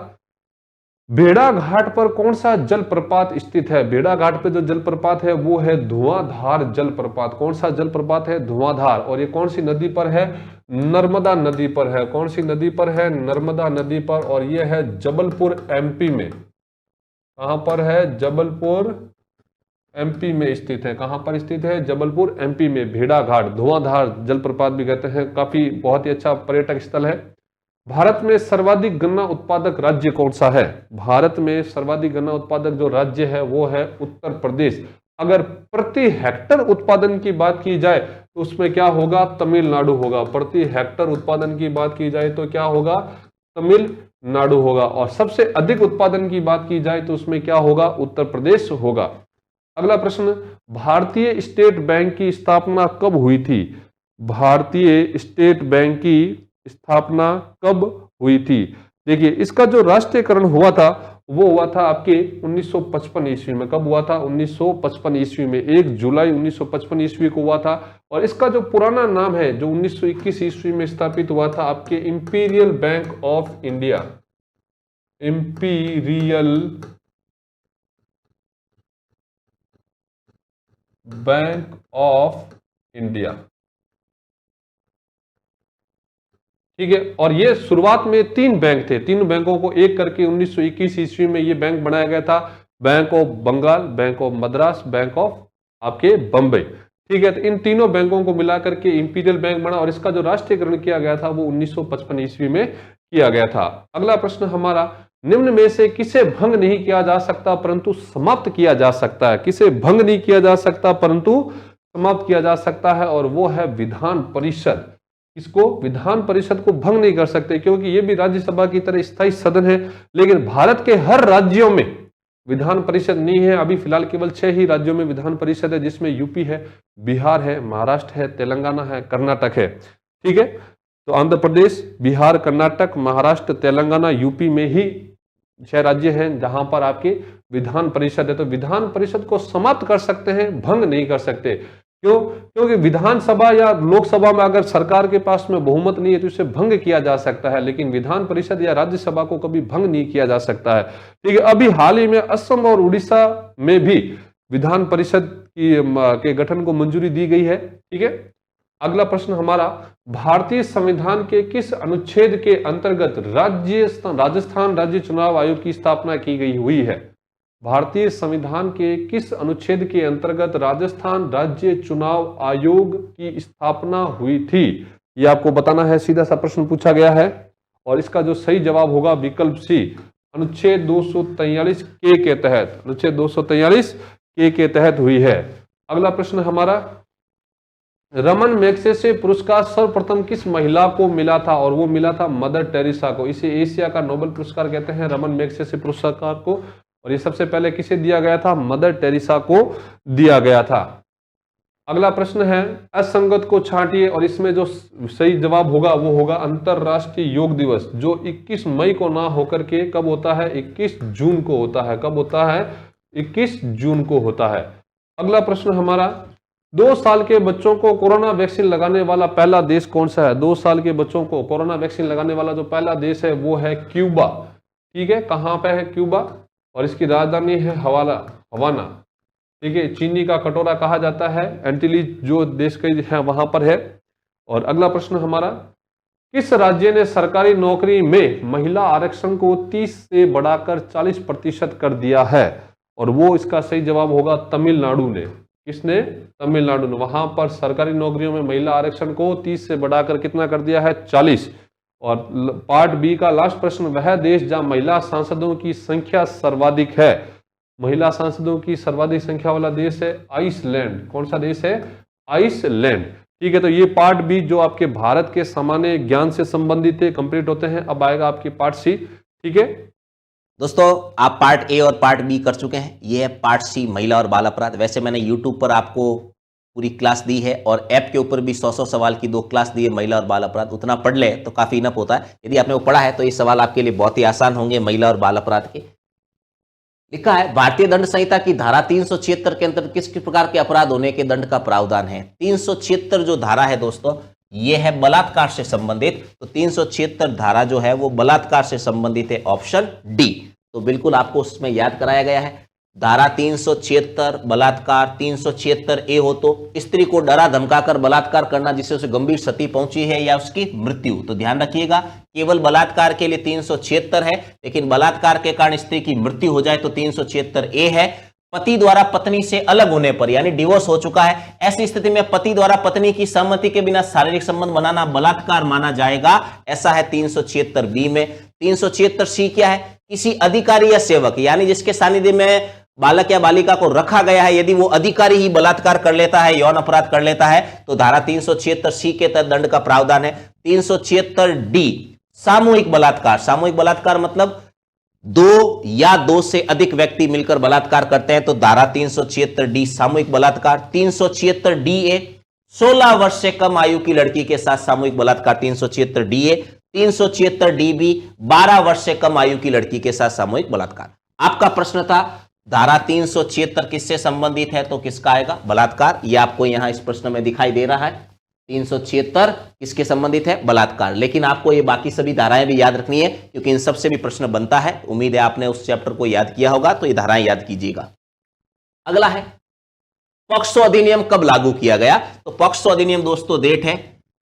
भेड़ा घाट पर कौन सा जलप्रपात स्थित है? भेड़ा घाट पर जो जलप्रपात है वो है धुआंधार जलप्रपात। कौन सा जलप्रपात है? धुआंधार। और ये कौन सी नदी पर है? नर्मदा नदी पर है। कौन सी नदी पर है? नर्मदा नदी पर। और ये है जबलपुर MP में। कहां पर है? जबलपुर एमपी में स्थित है। कहां पर स्थित है? जबलपुर एमपी में। भेड़ाघाट धुआंधार जलप्रपात भी कहते हैं, काफी बहुत ही अच्छा पर्यटक स्थल है। भारत में सर्वाधिक गन्ना उत्पादक राज्य कौन सा है? भारत में सर्वाधिक गन्ना उत्पादक जो राज्य है वो है उत्तर प्रदेश। अगर प्रति हेक्टर उत्पादन की बात की जाए तो उसमें क्या होगा? तमिलनाडु होगा। प्रति हेक्टर उत्पादन की बात की जाए तो क्या होगा? तमिलनाडु होगा। और सबसे अधिक उत्पादन की बात की जाए तो उसमें क्या होगा? उत्तर प्रदेश होगा। अगला प्रश्न, भारतीय स्टेट बैंक की स्थापना कब हुई थी? भारतीय स्टेट बैंक की स्थापना कब हुई थी? देखिए, इसका जो राष्ट्रीयकरण हुआ था वो हुआ था आपके 1955 ईस्वी में। कब हुआ था? 1955 ईस्वी में, 1 जुलाई 1955 ईस्वी को हुआ था। और इसका जो पुराना नाम है, जो 1921 ईस्वी में स्थापित हुआ था, आपके imperial bank of India. Imperial bank of India, ठीक है। और ये शुरुआत में 3 बैंक थे, तीनों बैंकों को एक करके 1921 ईस्वी में ये बैंक बनाया गया था। Bank of Bengal, bank of Madras, bank of आपके बंबई, ठीक है। तो इन तीनों बैंकों को मिलाकर के इंपीरियल बैंक बना और इसका जो राष्ट्रीयकरण किया गया था वो 1955 ईस्वी में किया गया था। अगला प्रश्न हमारा, निम्न में से किसे भंग नहीं किया जा सकता परंतु समाप्त किया जा सकता है? किसे भंग नहीं किया जा सकता परंतु समाप्त किया जा सकता है? और वो है विधान परिषद। इसको, विधान परिषद को भंग नहीं कर सकते क्योंकि ये भी राज्यसभा की तरह स्थायी सदन है। लेकिन भारत के हर राज्यों में विधान परिषद नहीं है। अभी फिलहाल केवल 6 ही राज्यों में विधान परिषद है, जिसमें यूपी है, बिहार है, महाराष्ट्र है, तेलंगाना है, कर्नाटक है, ठीक है। तो आंध्र प्रदेश, बिहार, कर्नाटक, महाराष्ट्र, तेलंगाना, यूपी में ही 6 राज्य हैं जहां पर आपके विधान परिषद है। तो विधान परिषद को समाप्त कर सकते हैं, भंग नहीं कर सकते। क्यों? क्योंकि विधानसभा या लोकसभा में अगर सरकार के पास में बहुमत नहीं है तो इसे भंग किया जा सकता है, लेकिन विधान परिषद या राज्यसभा को कभी भंग नहीं किया जा सकता है, ठीक है। अभी हाल ही में असम और उड़ीसा में भी विधान परिषद के गठन को मंजूरी दी गई है, ठीक है। अगला प्रश्न हमारा, भारतीय संविधान के किस अनुच्छेद के अंतर्गत राजस्थान राज्य चुनाव आयोग की स्थापना की गई हुई है? भारतीय संविधान के किस अनुच्छेद के अंतर्गत राजस्थान राज्य चुनाव आयोग की स्थापना हुई थी? यह आपको बताना है, सीधा सा प्रश्न पूछा गया है और इसका जो सही जवाब होगा विकल्प सी, अनुच्छेद 243 के के तहत, अनुच्छेद 243 के तहत हुई है। अगला प्रश्न हमारा, रमन मैग्सेसे पुरस्कार सर्वप्रथम किस महिला को मिला था? और वो मिला था मदर टेरेसा को। इसे एशिया का नोबेल पुरस्कार कहते हैं, रमन मैग्सेसे पुरस्कार को। और ये सबसे पहले किसे दिया गया था? मदर टेरेसा को दिया गया था। अगला प्रश्न है, असंगत को छांटिए और इसमें जो सही जवाब होगा वो होगा अंतरराष्ट्रीय योग दिवस, जो 21 मई को ना होकर के कब होता है? 21 जून को होता है। कब होता है? 21 जून को होता है। अगला प्रश्न हमारा, 2 साल के बच्चों को कोरोना वैक्सीन लगाने वाला पहला देश कौन सा है? 2 साल के बच्चों को कोरोना वैक्सीन लगाने वाला जो पहला देश है वो है क्यूबा, ठीक है। कहां पे है क्यूबा? और इसकी राजधानी है हवाना, ठीक है। चीनी का कटोरा कहा जाता है, एंटीलीज जो देश के है वहां पर है। और अगला प्रश्न हमारा, किस राज्य ने सरकारी नौकरी में महिला आरक्षण को 30 से बढ़ाकर 40% कर दिया है? और वो इसका सही जवाब होगा तमिलनाडु ने। किसने? तमिलनाडु ने। वहां पर सरकारी नौकरियों में महिला आरक्षण को 30 से बढ़ाकर कितना कर दिया है? 40। और पार्ट बी का लास्ट प्रश्न, वह देश जहां महिला सांसदों की संख्या सर्वाधिक है। महिला सांसदों की सर्वाधिक संख्या वाला देश है आइसलैंड। कौन सा देश है? आइसलैंड, ठीक है। तो ये पार्ट बी जो आपके भारत के सामान्य ज्ञान से संबंधित है, कंप्लीट होते हैं। अब आएगा आपकी पार्ट सी, ठीक है। दोस्तों, आप पार्ट ए और पार्ट बी कर चुके हैं। ये है पार्ट सी, महिला और बाल अपराध। वैसे मैंने यूट्यूब पर आपको पूरी क्लास दी है और ऐप के ऊपर भी 100 सवाल की 2 क्लास दी है, महिला और बाल अपराध। उतना पढ़ ले तो काफी इनफ होता है। यदि आपने वो पढ़ा है तो ये सवाल आपके लिए बहुत ही आसान होंगे महिला और बाल अपराध के। लिखा है, भारतीय दंड संहिता की धारा 376 के अंतर्गत किस प्रकार के अपराध होने के दंड का प्रावधान है? 376 जो धारा है दोस्तों, ये है बलात्कार से संबंधित। तो 376 धारा जो है वो बलात्कार से संबंधित है, ऑप्शन डी। तो बिल्कुल आपको उसमें याद कराया गया है। धारा 376 बलात्कार, 376 ए हो तो स्त्री को डरा धमकाकर बलात्कार करना जिससे उसे गंभीर क्षति पहुंची है या उसकी मृत्यु। तो ध्यान रखिएगा, केवल बलात्कार के लिए 376 है, लेकिन बलात्कार के कारण स्त्री की मृत्यु हो जाए तो 376 ए है। पति द्वारा पत्नी से अलग होने पर, यानी डिवोर्स हो चुका है, ऐसी स्थिति में पति द्वारा पत्नी की सहमति के बिना शारीरिक संबंध बनाना बलात्कार माना जाएगा। ऐसा है 376 बी में। 376 सी क्या है? किसी अधिकारी या सेवक, यानी जिसके सानिध्य में बालक या बालिका को रखा गया है, यदि वो अधिकारी ही बलात्कार कर लेता है, यौन अपराध कर लेता है, तो धारा 376 सी के तहत दंड का प्रावधान है। 376 डी सामूहिक बलात्कार। सामूहिक बलात्कार मतलब दो या दो से अधिक व्यक्ति मिलकर बलात्कार करते हैं, तो धारा 376 डी सामूहिक बलात्कार। 376 डी ए 16 वर्ष से कम आयु की लड़की के साथ सामूहिक बलात्कार 376 डी ए। 376 डी बी 12 वर्ष से कम आयु की लड़की के साथ सामूहिक बलात्कार। आपका प्रश्न था धारा 376 किससे संबंधित है, तो किसका आएगा? बलात्कार। यह आपको यहां इस प्रश्न में दिखाई दे रहा है। 376 किसके संबंधित है? बलात्कार। लेकिन आपको ये बाकी सभी धाराएं भी याद रखनी है, क्योंकि इन सब से भी प्रश्न बनता है। उम्मीद है आपने उस चैप्टर को याद किया होगा, तो ये धाराएं याद कीजिएगा। अगला है पॉक्सो अधिनियम कब लागू किया गया? तो पॉक्सो अधिनियम दोस्तों डेट है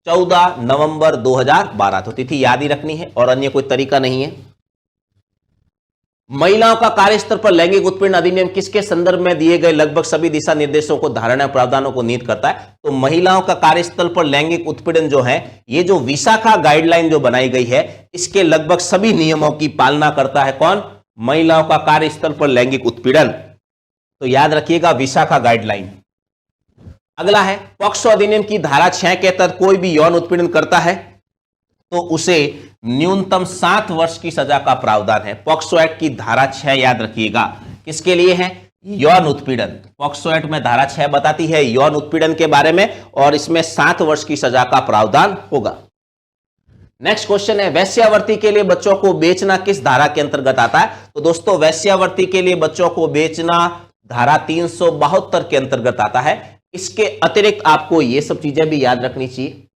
14 नवंबर 2012। तो तिथि याद ही रखनी है और अन्य कोई तरीका नहीं है। महिलाओं का कार्यस्थल पर लैंगिक उत्पीड़न अधिनियम किसके संदर्भ में दिए गए लगभग सभी दिशा निर्देशों को, धारणा प्रावधानों को निहित करता है? तो महिलाओं का कार्यस्थल पर लैंगिक उत्पीड़न जो है, ये जो विशाखा गाइडलाइन जो बनाई गई है, इसके लगभग सभी नियमों की पालना करता है। कौन? महिलाओं का कार्यस्थल पर लैंगिक उत्पीड़न। तो याद रखिएगा विशाखा गाइडलाइन। अगला है पॉक्सो अधिनियम की धारा 6 के तहत कोई भी यौन उत्पीड़न करता है तो उसे न्यूनतम 7 वर्ष की सजा का प्रावधान है। पॉक्सो एक्ट की धारा 6 याद रखिएगा, किसके लिए है? यौन उत्पीड़न। पॉक्सो एक्ट में धारा 6 बताती है यौन उत्पीड़न के बारे में, और इसमें 7 वर्ष की सजा का प्रावधान होगा। नेक्स्ट क्वेश्चन है वेश्यावृत्ति के लिए बच्चों को बेचना किस धारा के अंतर्गत आता है? तो दोस्तों वेश्यावृत्ति के लिए बच्चों को बेचना धारा 372 के अंतर्गत आता है। इसके अतिरिक्त आपको ये सब चीजें भी याद रखनी चाहिए।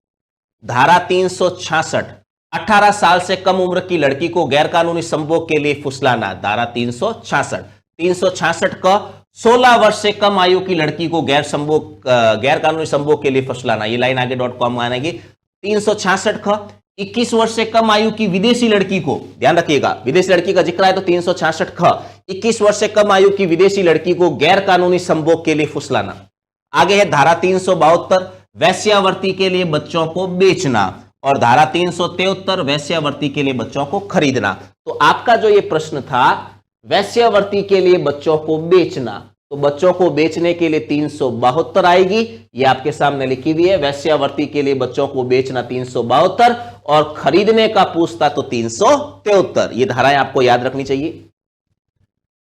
धारा 366 18 साल से कम उम्र की लड़की को गैरकानूनी संभोग के लिए फुसलाना। धारा 366 का 16 वर्ष से कम आयु की लड़की को गैरकानूनी संभोग के लिए फुसलाना। ये लाइन आगे .com आएगी। 366 का 21 वर्ष से कम आयु की विदेशी लड़की को, ध्यान रखिएगा विदेशी लड़की का जिक्र है तो 366 का 21 वर्ष से कम आयु की विदेशी लड़की को गैरकानूनी संभोग के लिए फुसलाना। आगे है धारा 372 वेश्यावृत्ति के लिए बच्चों को बेचना, और धारा 373 वेश्यावृत्ति के लिए बच्चों को खरीदना। तो आपका जो ये प्रश्न था वेश्यावृत्ति के लिए बच्चों को बेचना, तो बच्चों को बेचने के लिए 372 आएगी। ये आपके सामने लिखी हुई है। वेश्यावृत्ति के लिए बच्चों को बेचना 372 और खरीदने का पूछता तो 373। ये धाराएं आपको याद रखनी चाहिए।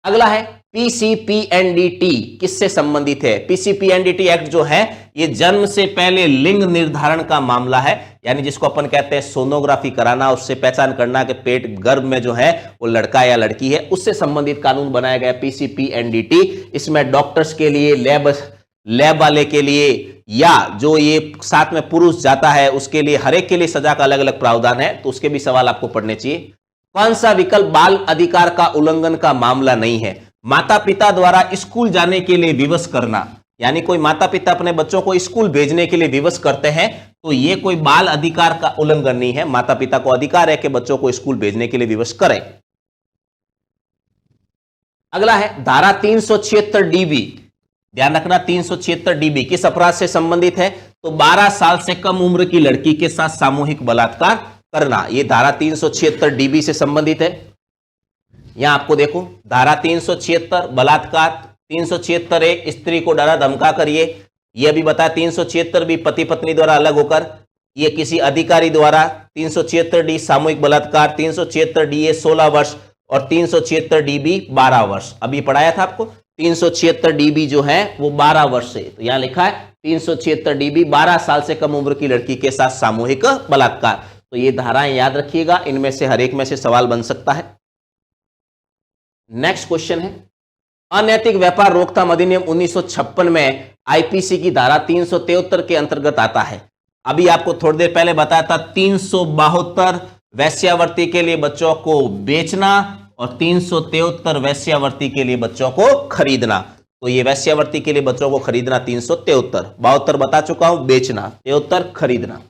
अगला है पीसीपीएनडीटी किससे संबंधित है? पीसीपीएनडीटी एक्ट जो है ये जन्म से पहले लिंग निर्धारण का मामला है, यानी जिसको अपन कहते हैं सोनोग्राफी कराना, उससे पहचान करना कि पेट गर्भ में जो है वो लड़का या लड़की है, उससे संबंधित कानून बनाया गया पीसीपीएनडीटी। इसमें डॉक्टर्स के लिए, लैब वाले के लिए, या जो ये साथ में पुरुष जाता है उसके लिए, हर एक के लिए सजा का अलग अलग प्रावधान है, तो उसके भी सवाल आपको पढ़ने चाहिए। कौन सा विकल्प बाल अधिकार का उल्लंघन का मामला नहीं है? माता पिता द्वारा स्कूल जाने के लिए विवश करना, यानी कोई माता पिता अपने बच्चों को स्कूल भेजने के लिए विवश करते हैं, तो ये कोई बाल अधिकार का उल्लंघन नहीं है। माता पिता को अधिकार है कि बच्चों को स्कूल भेजने के लिए विवश करें। अगला है धारा 376 डीबी, ध्यान रखना 376 डीबी किस अपराध से संबंधित है? तो 12 साल से कम उम्र की लड़की के साथ सामूहिक बलात्कार करना। यह धारा 376 डीबी से संबंधित है। यहां आपको देखो धारा 376 बलात्कार, 376 ए स्त्री को डरा धमका कर, ये अभी बताया 376 भी पति पत्नी द्वारा अलग होकर, ये किसी अधिकारी द्वारा, 376 डी सामूहिक बलात्कार, 376 डी ए 16 वर्ष और 376 डी बी 12 वर्ष। अभी पढ़ाया था आपको 376 डी बी जो है वो 12 वर्ष से, तो यहां लिखा है 376 डी बी 12 साल से कम उम्र की लड़की के साथ सामूहिक बलात्कार। तो ये धाराएं याद रखिएगा, इनमें से हर एक में से सवाल बन सकता है। नेक्स्ट क्वेश्चन है अनैतिक व्यापार रोकथाम अधिनियम 1956 में आईपीसी की धारा 373 के अंतर्गत आता है। अभी आपको थोड़ी देर पहले बताया था 372 वेश्यावृत्ति के लिए बच्चों को बेचना और 373 वेश्यावृत्ति के लिए बच्चों को खरीदना। तो ये वेश्यावृत्ति के लिए बच्चों को खरीदना 373, 72 बता चुका हूं, बेचना 73, खरीदना।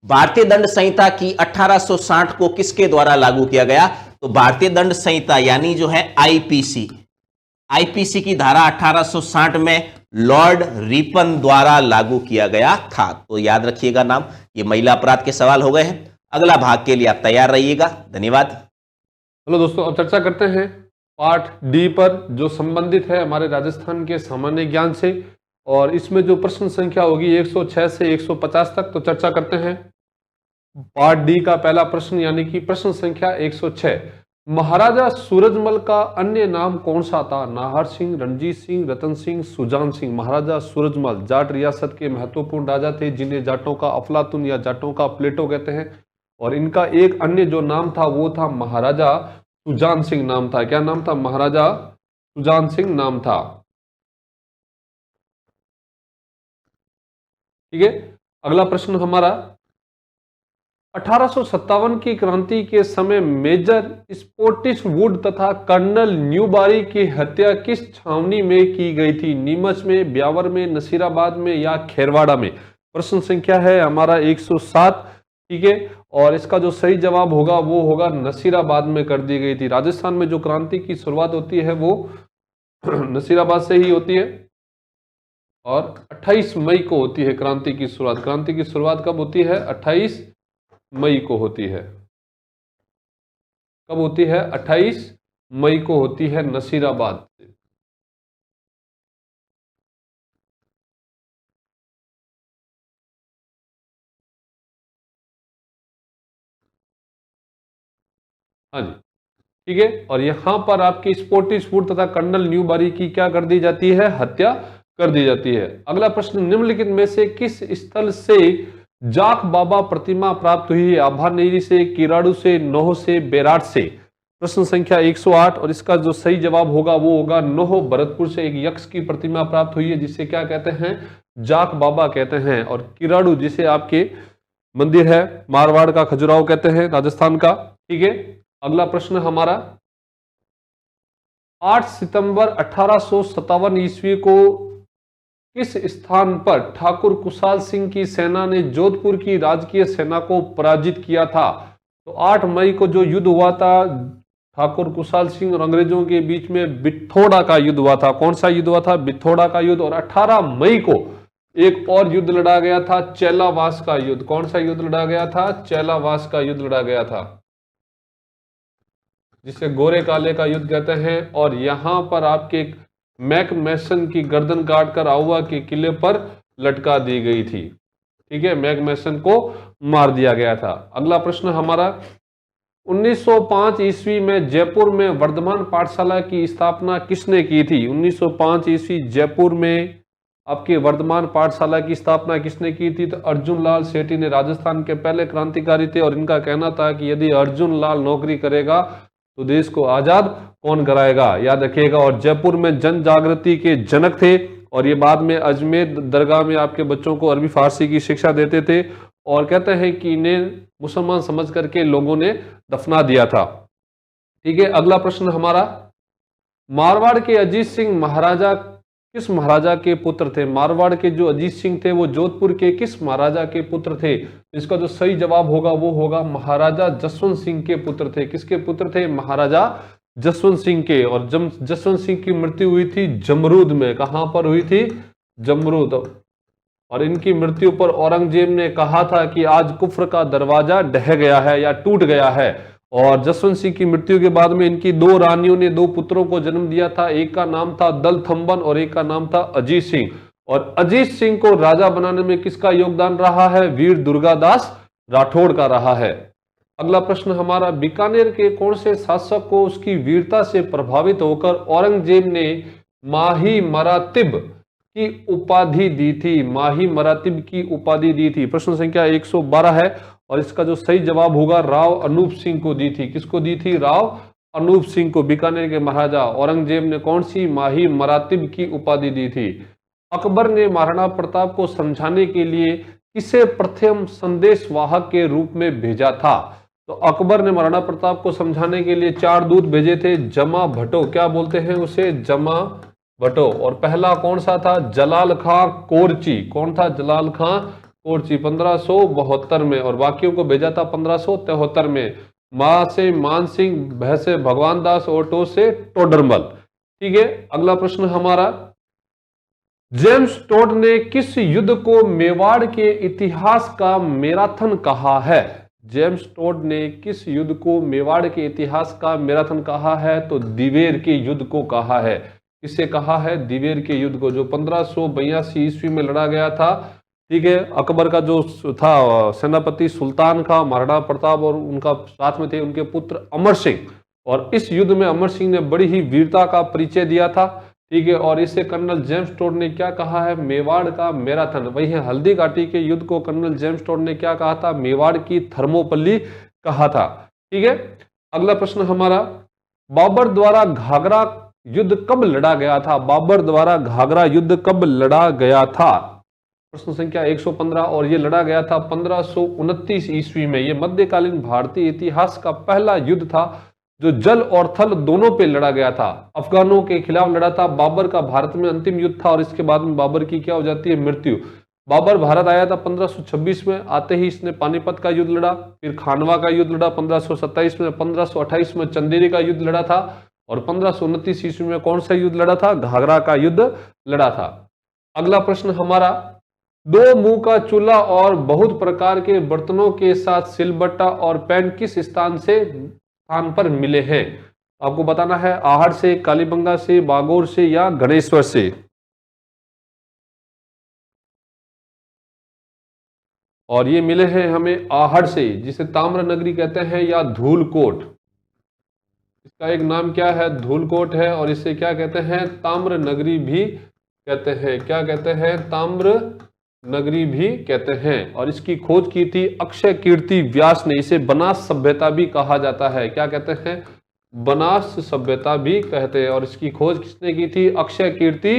भारतीय दंड संहिता की 1860 को किसके द्वारा लागू किया गया? तो भारतीय दंड संहिता यानी जो है आईपीसी, आईपीसी की धारा 1860 में लॉर्ड रिपन द्वारा लागू किया गया था? तो याद रखिएगा नाम। ये महिला अपराध के सवाल हो गए हैं। अगला भाग के लिए आप तैयार रहिएगा। धन्यवाद। हेलो दोस्तों, अब चर्चा करते हैं पार्ट डी पर, जो संबंधित है हमारे राजस्थान के सामान्य ज्ञान से, और इसमें जो प्रश्न संख्या होगी 106 से 150 तक। तो चर्चा करते हैं पार्ट डी का पहला प्रश्न, यानी कि प्रश्न संख्या 106। महाराजा सूरजमल का अन्य नाम कौन सा था? नाहर सिंह, रणजीत सिंह, रतन सिंह, सुजान सिंह। महाराजा सूरजमल जाट रियासत के महत्वपूर्ण राजा थे, जिन्हें जाटों का अफलातुन या जाटों का प्लेटो कहते हैं। और इनका एक अन्य जो नाम था वो था महाराजा सुजान सिंह नाम था। क्या नाम था? महाराजा सुजान सिंह नाम था। ठीक है, अगला प्रश्न हमारा 1857 की क्रांति के समय मेजर स्पोर्टिस वुड तथा कर्नल न्यूबारी की हत्या किस छावनी में की गई थी? नीमच में, ब्यावर में, नसीराबाद में या खेरवाड़ा में? प्रश्न संख्या है हमारा 107। ठीक है, और इसका जो सही जवाब होगा वो होगा नसीराबाद में कर दी गई थी। राजस्थान में जो क्रांति की शुरुआत होती है वो नसीराबाद से ही होती है, और 28 मई को होती है क्रांति की शुरुआत। क्रांति की शुरुआत कब होती है? 28 मई को होती है। कब होती है? 28 मई को होती है नसीराबाद से। हाँ जी, ठीक है। और यहां पर आपकी स्पोर्टिस वुड तथा कर्नल न्यूबारी की क्या कर दी जाती है? हत्या कर दी जाती है। अगला प्रश्न, निम्नलिखित में से किस स्थल से जाख बाबा प्रतिमा प्राप्त हुई है? आभानेरी से, किराड़ू से, नोह से, बेराट से? प्रश्न संख्या 108, और इसका जो सही जवाब होगा वो होगा नोह, भरतपुर से एक यक्ष की प्रतिमा प्राप्त हुई है, जिसे क्या कहते हैं? जाख बाबा कहते हैं। और किराड़ू जिसे आपके मंदिर है मारवाड़ का खजुराहो कहते हैं, राजस्थान का। ठीक है, अगला प्रश्न हमारा 8 सितंबर 1857 ईस्वी को किस स्थान पर ठाकुर कुशाल सिंह की सेना ने जोधपुर की राजकीय सेना को पराजित किया था? तो 8 मई को जो युद्ध हुआ था ठाकुर कुशाल सिंह और अंग्रेजों के बीच में, बिथोड़ा का युद्ध हुआ था। कौन सा युद्ध हुआ था? बिथोड़ा का युद्ध। और 18 मई को एक और युद्ध लड़ा गया था, चेलावास का युद्ध। कौन सा युद्ध लड़ा गया था? चेलावास का युद्ध लड़ा गया था, जिसे गोरे काले का युद्ध कहते हैं। और यहां पर आपके मैक मैसन की गर्दन काटकर आउवा के किले पर लटका दी गई थी। ठीक है, मैक मैसन को मार दिया गया था। अगला प्रश्न हमारा 1905 ईस्वी में जयपुर में वर्धमान पाठशाला की स्थापना किसने की थी? 1905 ईस्वी जयपुर में आपके वर्धमान पाठशाला की स्थापना किसने की थी? तो अर्जुन लाल सेठी ने। राजस्थान के पहले क्रांतिकारी थे, और इनका कहना था कि यदि अर्जुन लाल नौकरी करेगा तो देश को आजाद कौन कराएगा? याद रखिएगा। और जयपुर में जन जागृति के जनक थे, और ये बाद में अजमेर दरगाह में आपके बच्चों को अरबी फारसी की शिक्षा देते थे, और कहते हैं कि इन्हें मुसलमान समझ करके लोगों ने दफना दिया था। ठीक है, अगला प्रश्न हमारा मारवाड़ के अजीत सिंह महाराजा किस महाराजा के पुत्र थे? मारवाड़ के जो अजीत सिंह थे वो जोधपुर के किस महाराजा के पुत्र थे? इसका जो सही जवाब होगा वो होगा महाराजा जसवंत सिंह के पुत्र थे। किसके पुत्र थे? महाराजा जसवंत सिंह के। और जसवंत सिंह की मृत्यु हुई थी जमरूद में। कहां पर हुई थी? जमरूद। और इनकी मृत्यु पर औरंगजेब ने कहा था कि आज कुफ्र का दरवाजा ढह गया है या टूट गया है। और जसवंत सिंह की मृत्यु के बाद में इनकी 2 रानियों ने 2 पुत्रों को जन्म दिया था। एक का नाम था दल थम्बन और एक का नाम था अजीत सिंह। और अजीत सिंह को राजा बनाने में किसका योगदान रहा है? वीर दुर्गादास राठौड़ का रहा है। अगला प्रश्न हमारा बीकानेर के कौन से शासक को उसकी वीरता से प्रभावित होकर औरंगजेब ने माही मरातिब की उपाधि दी थी? माही मरातिब की उपाधि दी थी। प्रश्न संख्या 112 है, और इसका जो सही जवाब होगा राव अनूप सिंह को दी थी। किसको दी थी? राव अनूप सिंह को बीकानेर के महाराजा औरंगजेब ने कौन सी? माही मरातिब की उपाधि दी थी। अकबर ने महाराणा प्रताप को समझाने के लिए किसे प्रथम संदेश वाहक के रूप में भेजा था? तो अकबर ने महाराणा प्रताप को समझाने के लिए 4 दूत भेजे थे। जमा भट्टो, क्या बोलते हैं उसे? जमा भट्टो। और पहला कौन सा था? जलाल खां कोरची। कौन था? जलाल खां कोरची 1572 में। और बाकियों को भेजा था 1573 में। मां से मान सिंह, भय से भगवान दास और टो से टोडरमल। ठीक है, अगला प्रश्न हमारा, जेम्स टोड ने किस युद्ध को मेवाड़ के इतिहास का मैराथन कहा है? जेम्स टोड ने किस युद्ध को मेवाड़ के इतिहास का मैराथन कहा है? तो दिवेर के युद्ध को कहा है। किसे कहा है? दिवेर के युद्ध को, जो 1582 ईस्वी में लड़ा गया था। ठीक है, अकबर का जो था सेनापति सुल्तान का महाराणा प्रताप और उनका साथ में थे उनके पुत्र अमर सिंह, और इस युद्ध में अमर सिंह ने बड़ी ही वीरता का परिचय दिया था। ठीक है, और इसे कर्नल जेम्स टोड ने क्या कहा है? मेवाड़ का मैराथन। वही है, हल्दी घाटी के युद्ध को कर्नल जेम्स टोड ने क्या कहा था? मेवाड़ की थर्मोपल्ली कहा था। ठीक है, अगला प्रश्न हमारा, बाबर द्वारा घाघरा युद्ध कब लड़ा गया था? बाबर द्वारा घाघरा युद्ध कब लड़ा गया था? प्रश्न संख्या 115, और ये लड़ा गया था 1529 ईस्वी में। ये मध्यकालीन भारतीय इतिहास का पहला युद्ध था जो जल और थल दोनों पे लड़ा गया था। अफगानों के खिलाफ लड़ा था। बाबर का भारत में अंतिम युद्ध था और इसके बाद में बाबर की क्या हो जाती है? मृत्यु। बाबर भारत आया था 1526 में। आते ही इसने पानीपत का युद्ध लड़ा, फिर खानवा का युद्ध लड़ा 1527 में, 1528 में चंदेरी का युद्ध लड़ा था, और 1529 ईस्वी में कौन सा युद्ध लड़ा था? घाघरा का युद्ध लड़ा था। अगला प्रश्न हमारा, दो मुंह का चूल्हा और बहुत प्रकार के बर्तनों के साथ सिलबट्टा और पैन किस स्थान पर मिले हैं? आपको बताना है, आहड़ से, कालीबंगा से, बागोर से या गणेश्वर से। और ये मिले हैं हमें आहड़ से, जिसे ताम्र नगरी कहते हैं या धूलकोट। इसका एक नाम क्या है? धूलकोट है, और इसे क्या कहते हैं? ताम्र नगरी भी कहते हैं। क्या कहते हैं? ताम्र नगरी भी कहते हैं। और इसकी खोज की थी अक्षय कीर्ति व्यास ने। इसे बनास सभ्यता भी कहा जाता है। क्या कहते हैं? बनास सभ्यता भी कहते हैं। और इसकी खोज किसने की थी? अक्षय कीर्ति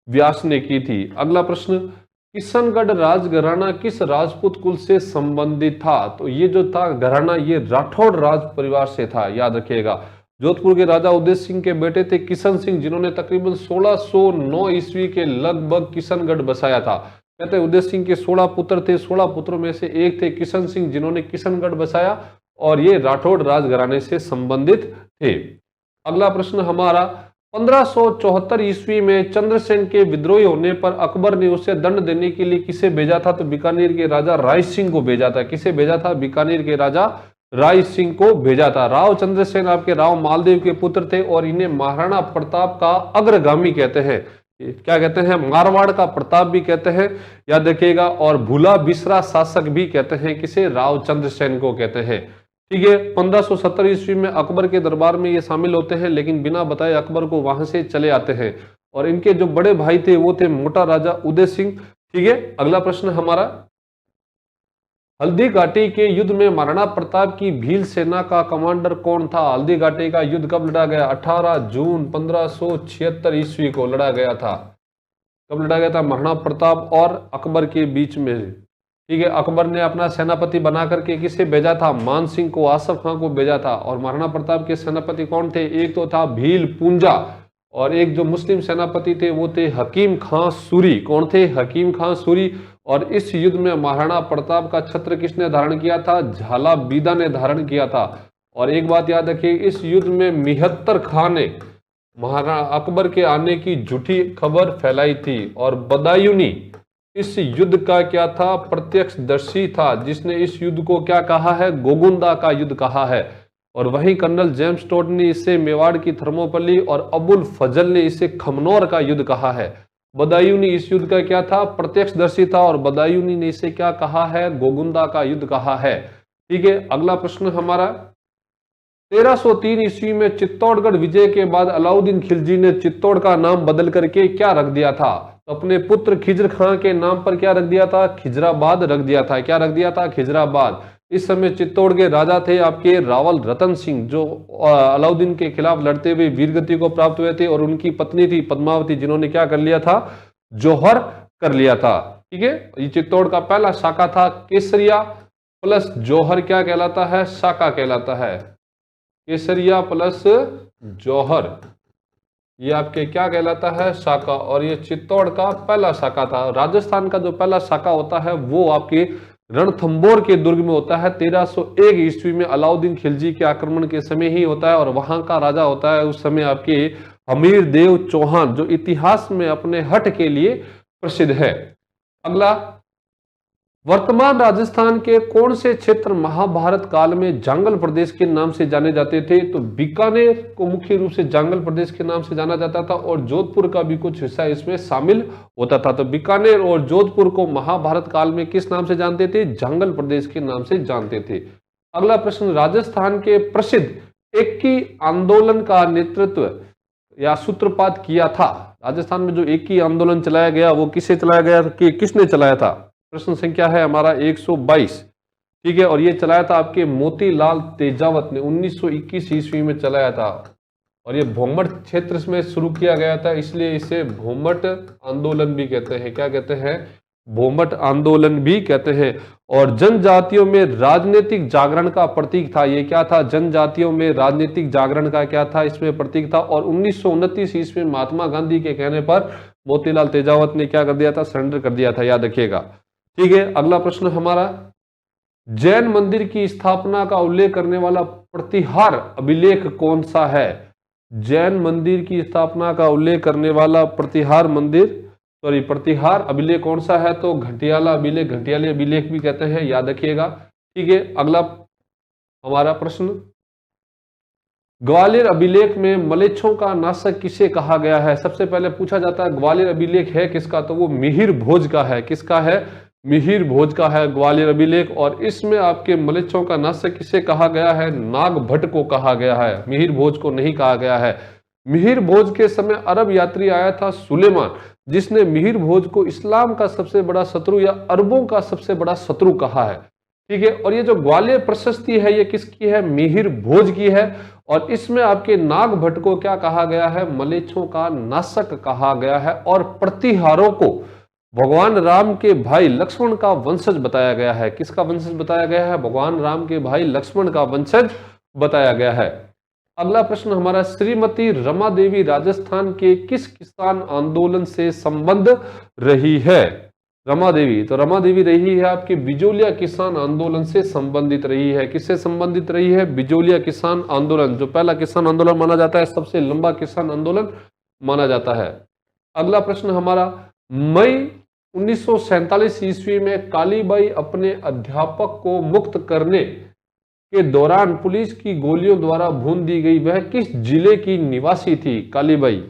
व्यास ने की थी। अगला प्रश्न, किशनगढ़ राजघराना किस राजपूत कुल से संबंधित था? तो ये जो था घराना, ये राठौड़ राज परिवार से था, याद रखिएगा। जोधपुर के राजा उदय सिंह के बेटे थे किशन सिंह, जिन्होंने तकरीबन 1609 ईस्वी के लगभग किशनगढ़ बसाया था। कहते हैं उदय सिंह के 16 पुत्र थे, 16 पुत्रों में से एक थे किशन सिंह, जिन्होंने किशनगढ़ बसाया, और ये राठौड़ राजघराने से संबंधित थे। अगला प्रश्न हमारा, 1574 ईस्वी में चंद्रसेन के विद्रोही होने पर अकबर ने उसे दंड देने के लिए किसे भेजा था? तो बीकानेर के राजा राय सिंह को भेजा था। किसे भेजा था? बीकानेर के राजा राय सिंह को भेजा था। राव चंद्रसेन आपके राव मालदेव के पुत्र थे, और इन्हें महाराणा प्रताप का अग्रगामी कहते हैं। क्या कहते हैं? मारवाड़ का प्रताप भी कहते हैं, याद रखिएगा। और भूला बिसरा शासक भी कहते हैं। किसे? राव चंद्रसेन को कहते हैं। ठीक है, 1570 ईस्वी में अकबर के दरबार में ये शामिल होते हैं, लेकिन बिना बताए अकबर को वहां से चले आते हैं। और इनके जो बड़े भाई थे वो थे मोटा राजा उदय सिंह। ठीक है, अगला प्रश्न हमारा, हल्दी घाटी के युद्ध में महाराणा प्रताप की भील सेना का कमांडर कौन था? हल्दी घाटी का युद्ध कब लड़ा गया? 18 जून 1576 ईस्वी को लड़ा गया था। कब लड़ा गया था? महाराणा प्रताप और अकबर के बीच में। ठीक है, अकबर ने अपना सेनापति बना करके किसे भेजा था? मान सिंह को, आसफ खां को भेजा था। और महाराणा प्रताप के सेनापति कौन थे? एक तो था भील पूंजा, और एक जो मुस्लिम सेनापति थे वो थे हकीम खां सूरी। कौन थे? हकीम खां सूरी। और इस युद्ध में महाराणा प्रताप का छत्र किसने धारण किया था? झाला बीदा ने धारण किया था। और एक बात याद रखिए, इस युद्ध में मिहत्तर खां ने महाराणा अकबर के आने की झूठी खबर फैलाई थी। और बदायूनी इस युद्ध का क्या था? प्रत्यक्षदर्शी था, जिसने इस युद्ध को क्या कहा है? गोगुंदा का युद्ध कहा है। और वहीं कर्नल जेम्स टोड ने इसे मेवाड़ की थर्मोपल्ली, और अबुल फजल ने इसे खमनौर का युद्ध कहा है। बदायूनी इस युद्ध का क्या था? प्रत्यक्षदर्शी था, और बदायूनी ने इसे क्या कहा है? गोगुंदा का युद्ध कहा है। ठीक है, अगला प्रश्न हमारा, 1303 ईस्वी में चित्तौड़गढ़ विजय के बाद अलाउद्दीन खिलजी ने चित्तौड़ का नाम बदल करके क्या रख दिया था? तो अपने पुत्र खिजर खां के नाम पर क्या रख दिया था? खिजराबाद रख दिया था। क्या रख दिया था? खिजराबाद। इस समय चित्तौड़ के राजा थे आपके रावल रतन सिंह, जो अलाउद्दीन के खिलाफ लड़ते हुए वीरगति को प्राप्त हुए थे, और उनकी पत्नी थी पद्मावती, जिन्होंने क्या कर लिया था? जौहर कर लिया था। ठीक है, ये चित्तौड़ का पहला शाखा था। केसरिया प्लस जौहर क्या कहलाता है? शाखा कहलाता है। केसरिया प्लस जौहर, ये आपके क्या कहलाता है? शाखा। और ये चित्तौड़ का पहला शाखा था। राजस्थान का जो पहला शाखा होता है वो आपके रणथंबोर के दुर्ग में होता है। 1301 ईस्वी में अलाउद्दीन खिलजी के आक्रमण के समय ही होता है, और वहां का राजा होता है उस समय आपके हमीर देव चौहान, जो इतिहास में अपने हट के लिए प्रसिद्ध है। अगला, वर्तमान राजस्थान के कौन से क्षेत्र महाभारत काल में जांगल प्रदेश के नाम से जाने जाते थे? तो बीकानेर को मुख्य रूप से जांगल प्रदेश के नाम से जाना जाता था और जोधपुर का भी कुछ हिस्सा इसमें शामिल होता था। तो बीकानेर और जोधपुर को महाभारत काल में किस नाम से जानते थे? जांगल प्रदेश के नाम से जानते थे। अगला प्रश्न, राजस्थान के प्रसिद्ध एकी आंदोलन का नेतृत्व या सूत्रपात किया था? राजस्थान में जो एकी आंदोलन चलाया गया वो किससे चलाया गया, किसने चलाया था? प्रश्न संख्या है हमारा 122, ठीक है। और ये चलाया था आपके मोतीलाल तेजावत ने 1921 ईस्वी में चलाया था। और ये भोमट क्षेत्र में शुरू किया गया था, इसलिए इसे भोमट आंदोलन भी कहते हैं। क्या कहते हैं? भोमट आंदोलन भी कहते हैं। और जनजातियों में राजनीतिक जागरण का प्रतीक था। ये क्या था? जनजातियों में राजनीतिक जागरण का क्या था? इसमें प्रतीक था। और 1929 ईस्वी में महात्मा गांधी के कहने पर मोतीलाल तेजावत ने क्या कर दिया था? सरेंडर कर दिया था, याद रखिएगा, ठीक है। अगला प्रश्न हमारा, जैन मंदिर की स्थापना का उल्लेख करने वाला प्रतिहार अभिलेख कौन सा है? जैन मंदिर की स्थापना का उल्लेख करने वाला प्रतिहार अभिलेख कौन सा है? तो घटियाला अभिलेख, घटियाली अभिलेख भी कहते हैं, याद रखिएगा, ठीक है। अगला हमारा प्रश्न, ग्वालियर अभिलेख में मलेच्छों का नाशक किसे कहा गया है? सबसे पहले पूछा जाता है ग्वालियर अभिलेख है किसका? तो वो मिहिर भोज का है। किसका है? मिहिर भोज का है ग्वालियर अभिलेख। और इसमें आपके मलेच्छों का नाशक किसे कहा गया है? नाग भट्ट को कहा गया है, मिहिर भोज को नहीं कहा गया है। मिहिर भोज के समय अरब यात्री आया था सुलेमान, जिसने मिहिर भोज को इस्लाम का सबसे बड़ा शत्रु या अरबों का सबसे बड़ा शत्रु कहा है, ठीक है। और ये जो ग्वालियर प्रशस्ति है ये किसकी है? मिहिर भोज की है। और इसमें आपके नाग भट्ट को क्या कहा गया है? मलेच्छों का नाशक कहा गया है। और प्रतिहारों को भगवान राम के भाई लक्ष्मण का वंशज बताया गया है। किसका वंशज बताया गया है? भगवान राम के भाई लक्ष्मण का वंशज बताया गया है। अगला प्रश्न हमारा, श्रीमती रमा देवी राजस्थान के किस किसान आंदोलन से संबंध रही है? रमा देवी, तो रमा देवी रही है आपके बिजोलिया किसान आंदोलन से संबंधित रही है। किससे संबंधित रही है? बिजोलिया किसान आंदोलन, जो पहला किसान आंदोलन माना जाता है, सबसे लंबा किसान आंदोलन माना जाता है। अगला प्रश्न हमारा, मई 1947 ईस्वी में कालीबाई अपने अध्यापक को मुक्त करने के दौरान पुलिस की गोलियों द्वारा भून दी गई। वह किस जिले की निवासी थी? कालीबाई,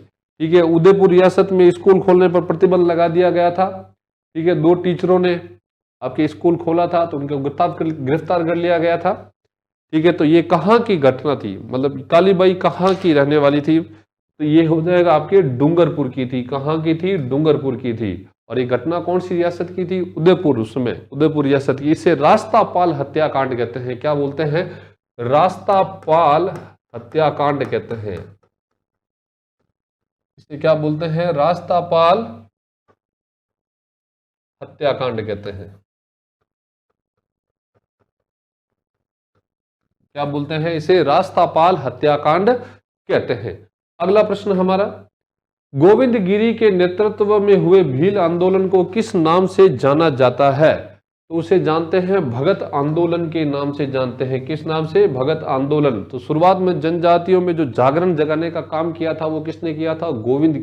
ठीक है। उदयपुर रियासत में स्कूल खोलने पर प्रतिबंध लगा दिया गया था, ठीक है। 2 टीचरों ने आपके स्कूल खोला था तो उनको गिरफ्तार कर लिया गया था, ठीक है। तो ये कहाँ की घटना थी, मतलब कालीबाई कहाँ की रहने वाली थी? तो ये हो जाएगा आपके डूंगरपुर की थी। कहाँ की थी? डूंगरपुर की थी। और ये घटना कौन सी रियासत की थी? उदयपुर, उसमें उदयपुर रियासत की। इसे रास्तापाल हत्याकांड कहते हैं। क्या बोलते हैं? रास्तापाल हत्याकांड कहते हैं। इसे क्या बोलते हैं? रास्तापाल हत्याकांड कहते हैं। क्या बोलते हैं? इसे रास्तापाल हत्याकांड कहते हैं। अगला प्रश्न हमारा, गोविंद गिरी के नेतृत्व में हुए भील आंदोलन को किस नाम से जाना जाता है? तो उसे जानते हैं भगत आंदोलन के नाम से जानते हैं। किस नाम से? भगत आंदोलन। तो शुरुआत में जनजातियों में जो जागरण जगाने का काम किया था वो किसने किया था? गोविंद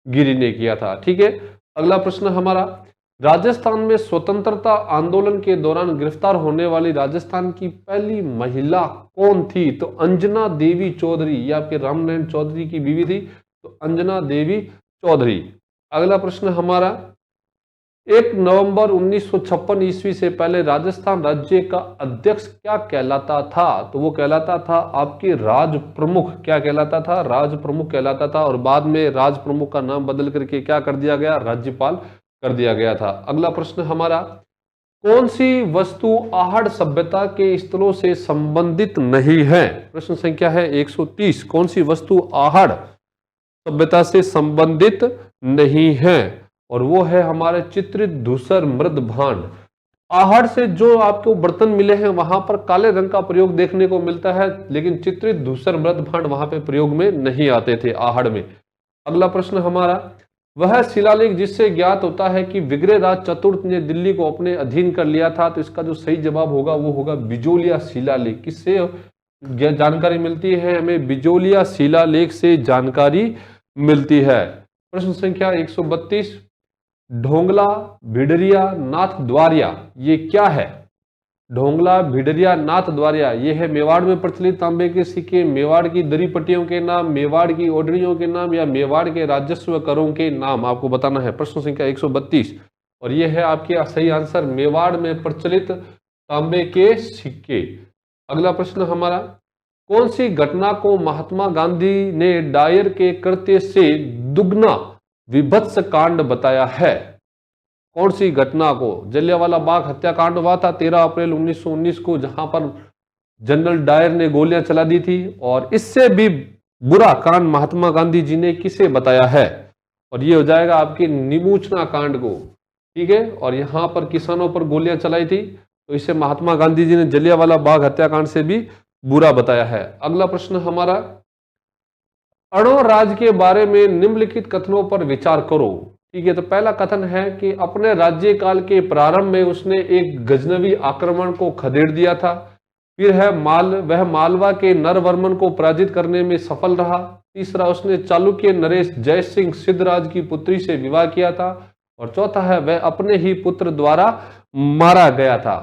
गिरी ने किया था, ठीक है। अगला प्रश्न हमारा, राजस्थान में स्वतंत्रता आंदोलन के दौरान गिरफ्तार होने वाली राजस्थान की पहली महिला कौन थी? तो अंजना देवी चौधरी, ये आपके रामनारायण चौधरी की बीवी थी, तो अंजना देवी चौधरी। अगला प्रश्न हमारा, 1 नवंबर 1956 ईस्वी से पहले राजस्थान राज्य का अध्यक्ष क्या कहलाता था? तो वो कहलाता था आपके राज प्रमुख। क्या कहलाता था? राज प्रमुख कहलाता था। और बाद में राज प्रमुख का नाम बदल करके क्या कर दिया गया? राज्यपाल कर दिया गया था। अगला प्रश्न हमारा, कौन सी वस्तु आहड़ सभ्यता के स्थलों से संबंधित नहीं है? प्रश्न संख्या है 130। कौन सी वस्तु आहड़ सभ्यता से संबंधित नहीं है? और वो है हमारे चित्रित धूसर मृद भांड। आहड़ से जो आपको बर्तन मिले हैं वहां पर काले रंग का प्रयोग देखने को मिलता है, लेकिन चित्रित धूसर मृद भांड वहां पे प्रयोग में नहीं आते थे आहड़ में। अगला प्रश्न हमारा, वह शिलालेख जिससे ज्ञात होता है कि विग्रहराज चतुर्थ ने दिल्ली को अपने अधीन कर लिया था। तो इसका जो सही जवाब होगा वो होगा बिजोलिया शिलालेख। किससे जानकारी मिलती है? हमें बिजोलिया शिलालेख से जानकारी मिलती है। प्रश्न संख्या 132, ढोंगला भिडरिया नाथ द्वारिया ये क्या है? ढोंगला भिडरिया नाथ द्वारिया ये है मेवाड़ में प्रचलित तांबे के सिक्के, मेवाड़ की दरी पट्टियों के नाम, मेवाड़ की ओढ़नियों के नाम या मेवाड़ के राजस्व करों के नाम आपको बताना है। प्रश्न संख्या 132 और ये है आपके सही आंसर, मेवाड़ में प्रचलित तांबे के सिक्के। अगला प्रश्न हमारा, कौन सी घटना को महात्मा गांधी ने डायर के कृत्य से दुगना विभत्स कांड बताया है? कौन सी घटना को? जलियांवाला बाग हत्याकांड हुआ था 13 अप्रैल 1919 को, जहां पर जनरल डायर ने गोलियां चला दी थी, और इससे भी बुरा कांड महात्मा गांधी जी ने किसे बताया है? और ये हो जाएगा आपके निमूचना कांड को, ठीक है। और यहां पर किसानों पर गोलियां चलाई थी, तो इसे महात्मा गांधी जी ने जलियांवाला बाग हत्याकांड से भी बुरा बताया है। अगला प्रश्न हमारा, अणो राज्य के बारे में निम्नलिखित कथनों पर विचार करो, ठीक है। तो पहला कथन है कि अपने राज्यकाल के प्रारंभ में उसने एक गजनवी आक्रमण को खदेड़ दिया था। फिर है वह मालवा के नरवर्मन को पराजित करने में सफल रहा। तीसरा, उसने चालुक्य नरेश जय सिंह सिद्धराज की पुत्री से विवाह किया था। और चौथा है, वह अपने ही पुत्र द्वारा मारा गया था,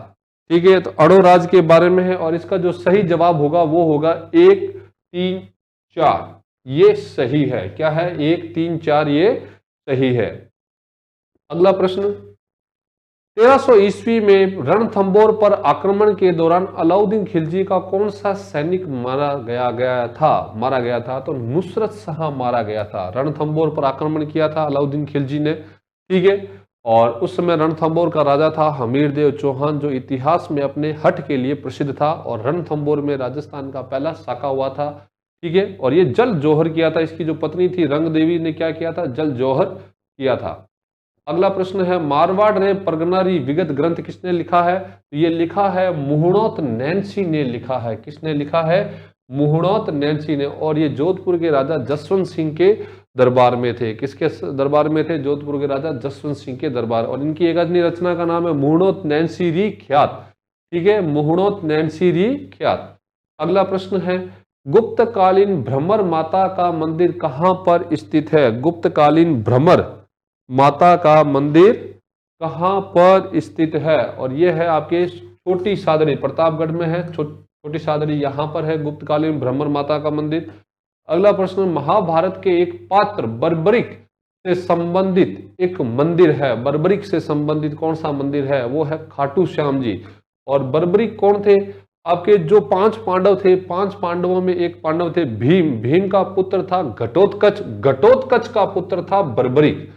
ठीक है। तो अणो राज्य के बारे में है, और इसका जो सही जवाब होगा वो होगा 1, 3, 4, ये सही है। क्या है? 1, 3, 4 ये सही है। अगला प्रश्न, 1300 ईस्वी में रणथंबोर पर आक्रमण के दौरान अलाउद्दीन खिलजी का कौन सा सैनिक मारा गया था? तो नुसरत शाह मारा गया था। रणथंबोर पर आक्रमण किया था अलाउद्दीन खिलजी ने, ठीक है। और उस समय रणथंबोर का राजा था हमीरदेव चौहान, जो इतिहास में अपने हठ के लिए प्रसिद्ध था, और रणथंबोर में राजस्थान का पहला साका हुआ था, ठीक है। और ये जल जौहर किया था, इसकी जो पत्नी थी रंग देवी ने क्या किया था? जल जौहर किया था। अगला प्रश्न है, मारवाड़ रे परगनारी विगत ग्रंथ किसने लिखा है? तो ये लिखा है मुहणोत नैन्सी ने लिखा है। किसने लिखा है? मुहणोत नैन्सी ने। और ये जोधपुर के राजा जसवंत सिंह के दरबार में थे। किसके दरबार में थे? जोधपुर के राजा जसवंत सिंह के दरबार। और इनकी एक अन्य रचना का नाम है मुहणोत नैन्सी री ख्यात, ठीक है, मुहणोत नैन्सी री ख्यात। अगला प्रश्न है, गुप्तकालीन भ्रमर माता का मंदिर कहां पर स्थित है? गुप्तकालीन भ्रमर माता का मंदिर कहां पर स्थित है? और यह है आपके छोटी सादड़ी, प्रतापगढ़ में है। छोटी सादड़ी यहां पर है गुप्तकालीन भ्रमर माता का मंदिर। अगला प्रश्न, महाभारत के एक पात्र बर्बरिक से संबंधित एक मंदिर है। बर्बरिक से संबंधित कौन सा मंदिर है? वो है खाटू श्याम जी। और बर्बरिक कौन थे? आपके जो 5 पांडव थे, 5 पांडवों में एक पांडव थे भीम। भीम का पुत्र था घटोत्कच, घटोत्कच का पुत्र था बर्बरिक।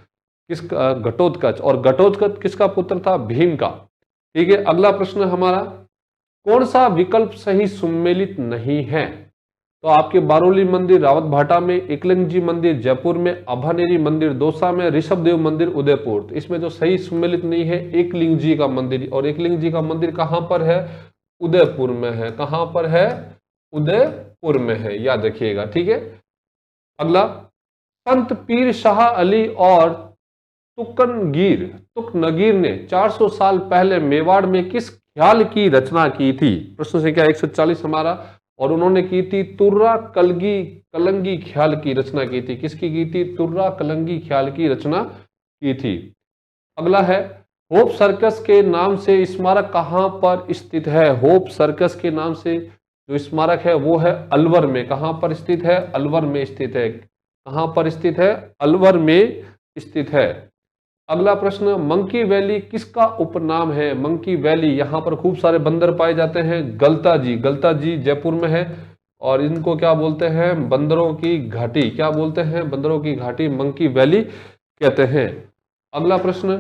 किसका? घटोत्कच। और घटोत्कच किसका पुत्र था? भीम का, ठीक है। अगला प्रश्न हमारा, कौन सा विकल्प सही सुमेलित नहीं है? तो आपके बारोली मंदिर रावतभाटा में, एकलिंग जी मंदिर जयपुर में, अभानेरी मंदिर दौसा में, ऋषभदेव मंदिर उदयपुर। तो इसमें जो सही सुमेलित नहीं है एकलिंग जी का मंदिर। और एकलिंग जी का मंदिर कहां पर है? उदयपुर में है। कहां पर है? उदयपुर में है, याद रखिएगा, ठीक है। अगला, संत पीर शाह अली और तुकनगीर ने 400 साल पहले मेवाड़ में किस ख्याल की रचना की थी? प्रश्न संख्या 140 हमारा। और उन्होंने की थी तुर्रा कलंगी ख्याल की रचना की थी। किसकी की थी? तुर्रा कलंगी ख्याल की रचना की थी। अगला है, होप सर्कस के नाम से स्मारक कहां पर स्थित है? होप सर्कस के नाम से जो स्मारक है वो है अलवर में। कहां पर स्थित है? अलवर में स्थित है। कहां पर स्थित है? अलवर में स्थित है। अगला प्रश्न, मंकी वैली किसका उपनाम है? मंकी वैली, यहां पर खूब सारे बंदर पाए जाते हैं। गलता जी जयपुर में है। और इनको क्या बोलते हैं? बंदरों की घाटी। क्या बोलते हैं? बंदरों की घाटी, मंकी वैली कहते हैं। अगला प्रश्न,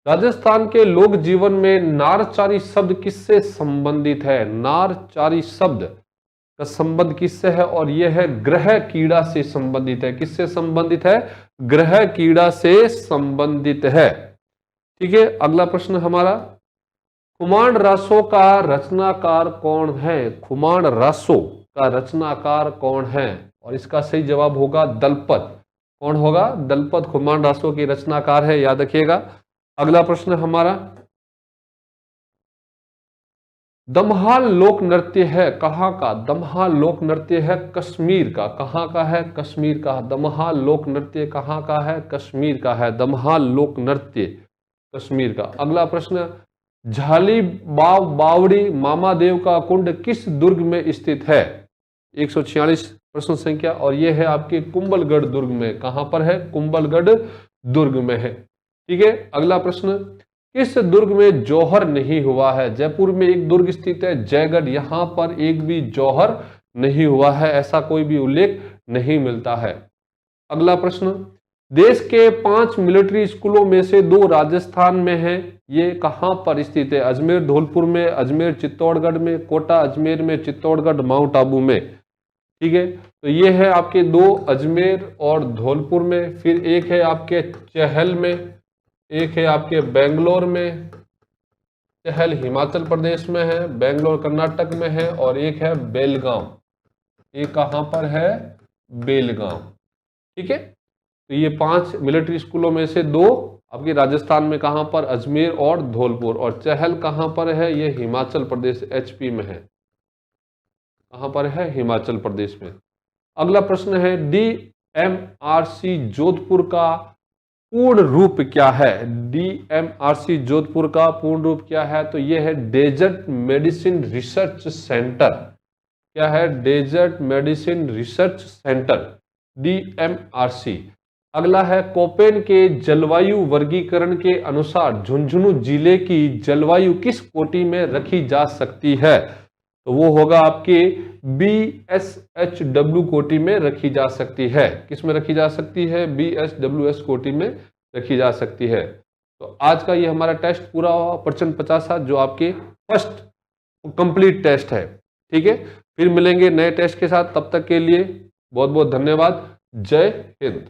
राजस्थान के लोक जीवन में नारचारी शब्द किससे संबंधित है? नारचारी शब्द का संबंध किससे है? और यह है ग्रह कीड़ा से संबंधित है। किससे संबंधित है? ग्रह कीड़ा से संबंधित है, ठीक है। अगला प्रश्न हमारा, खुमाण रासो का रचनाकार कौन है? खुमाण रासो का रचनाकार कौन है? और इसका सही जवाब होगा दलपत। कौन होगा? दलपत खुमाण रासो की रचनाकार है, याद रखिएगा। अगला प्रश्न हमारा, दमहाल लोक नृत्य है कहाँ का? दमहाल लोक नृत्य है कश्मीर का। कहाँ का है? कश्मीर का। दमहाल लोक नृत्य कहाँ का है? कश्मीर का है दमहाल लोक नृत्य, कश्मीर का। अगला प्रश्न, झाली बाव बावड़ी मामादेव का कुंड किस दुर्ग में स्थित है? 146 प्रश्न संख्या, और यह है आपके कुंभलगढ़ दुर्ग में। कहां पर है? कुंभलगढ़ दुर्ग में है। ठीक है। अगला प्रश्न, किस दुर्ग में जौहर नहीं हुआ है? जयपुर में एक दुर्ग स्थित है जयगढ़, यहां पर एक भी जौहर नहीं हुआ है, ऐसा कोई भी उल्लेख नहीं मिलता है। अगला प्रश्न, देश के 5 मिलिट्री स्कूलों में से 2 राजस्थान में हैं, ये कहां पर स्थित है? अजमेर धौलपुर में, अजमेर चित्तौड़गढ़ में, कोटा अजमेर में, चित्तौड़गढ़ माउंट आबू में। ठीक है। तो ये है आपके 2 अजमेर और धौलपुर में। फिर एक है आपके चहल में, एक है आपके बेंगलोर में। चहल हिमाचल प्रदेश में है, बेंगलोर कर्नाटक में है, और एक है बेलगांव। ये कहां पर है? बेलगांव। ठीक है। तो ये 5 मिलिट्री स्कूलों में से 2 आपके राजस्थान में, कहां पर? अजमेर और धौलपुर। और चहल कहां पर है? ये हिमाचल प्रदेश एचपी में है। कहां पर है? हिमाचल प्रदेश में। अगला प्रश्न है, डीएमआरसी जोधपुर का पूर्ण रूप क्या है? डीएमआरसी जोधपुर का पूर्ण रूप क्या है? तो यह है डेजर्ट मेडिसिन रिसर्च सेंटर। क्या है? Desert medicine research centre, DMRC. अगला है, कोपेन के जलवायु वर्गीकरण के अनुसार झुंझुनू जिले की जलवायु किस कोटि में रखी जा सकती है? तो वो होगा आपके BSHW कोटि में रखी जा सकती है। किस में रखी जा सकती है? BSWS कोटि में रखी जा सकती है। तो आज का ये हमारा टेस्ट पूरा हुआ, प्रश्न 50 जो आपके फर्स्ट कंप्लीट टेस्ट है। ठीक है। फिर मिलेंगे नए टेस्ट के साथ, तब तक के लिए बहुत बहुत धन्यवाद। जय हिंद।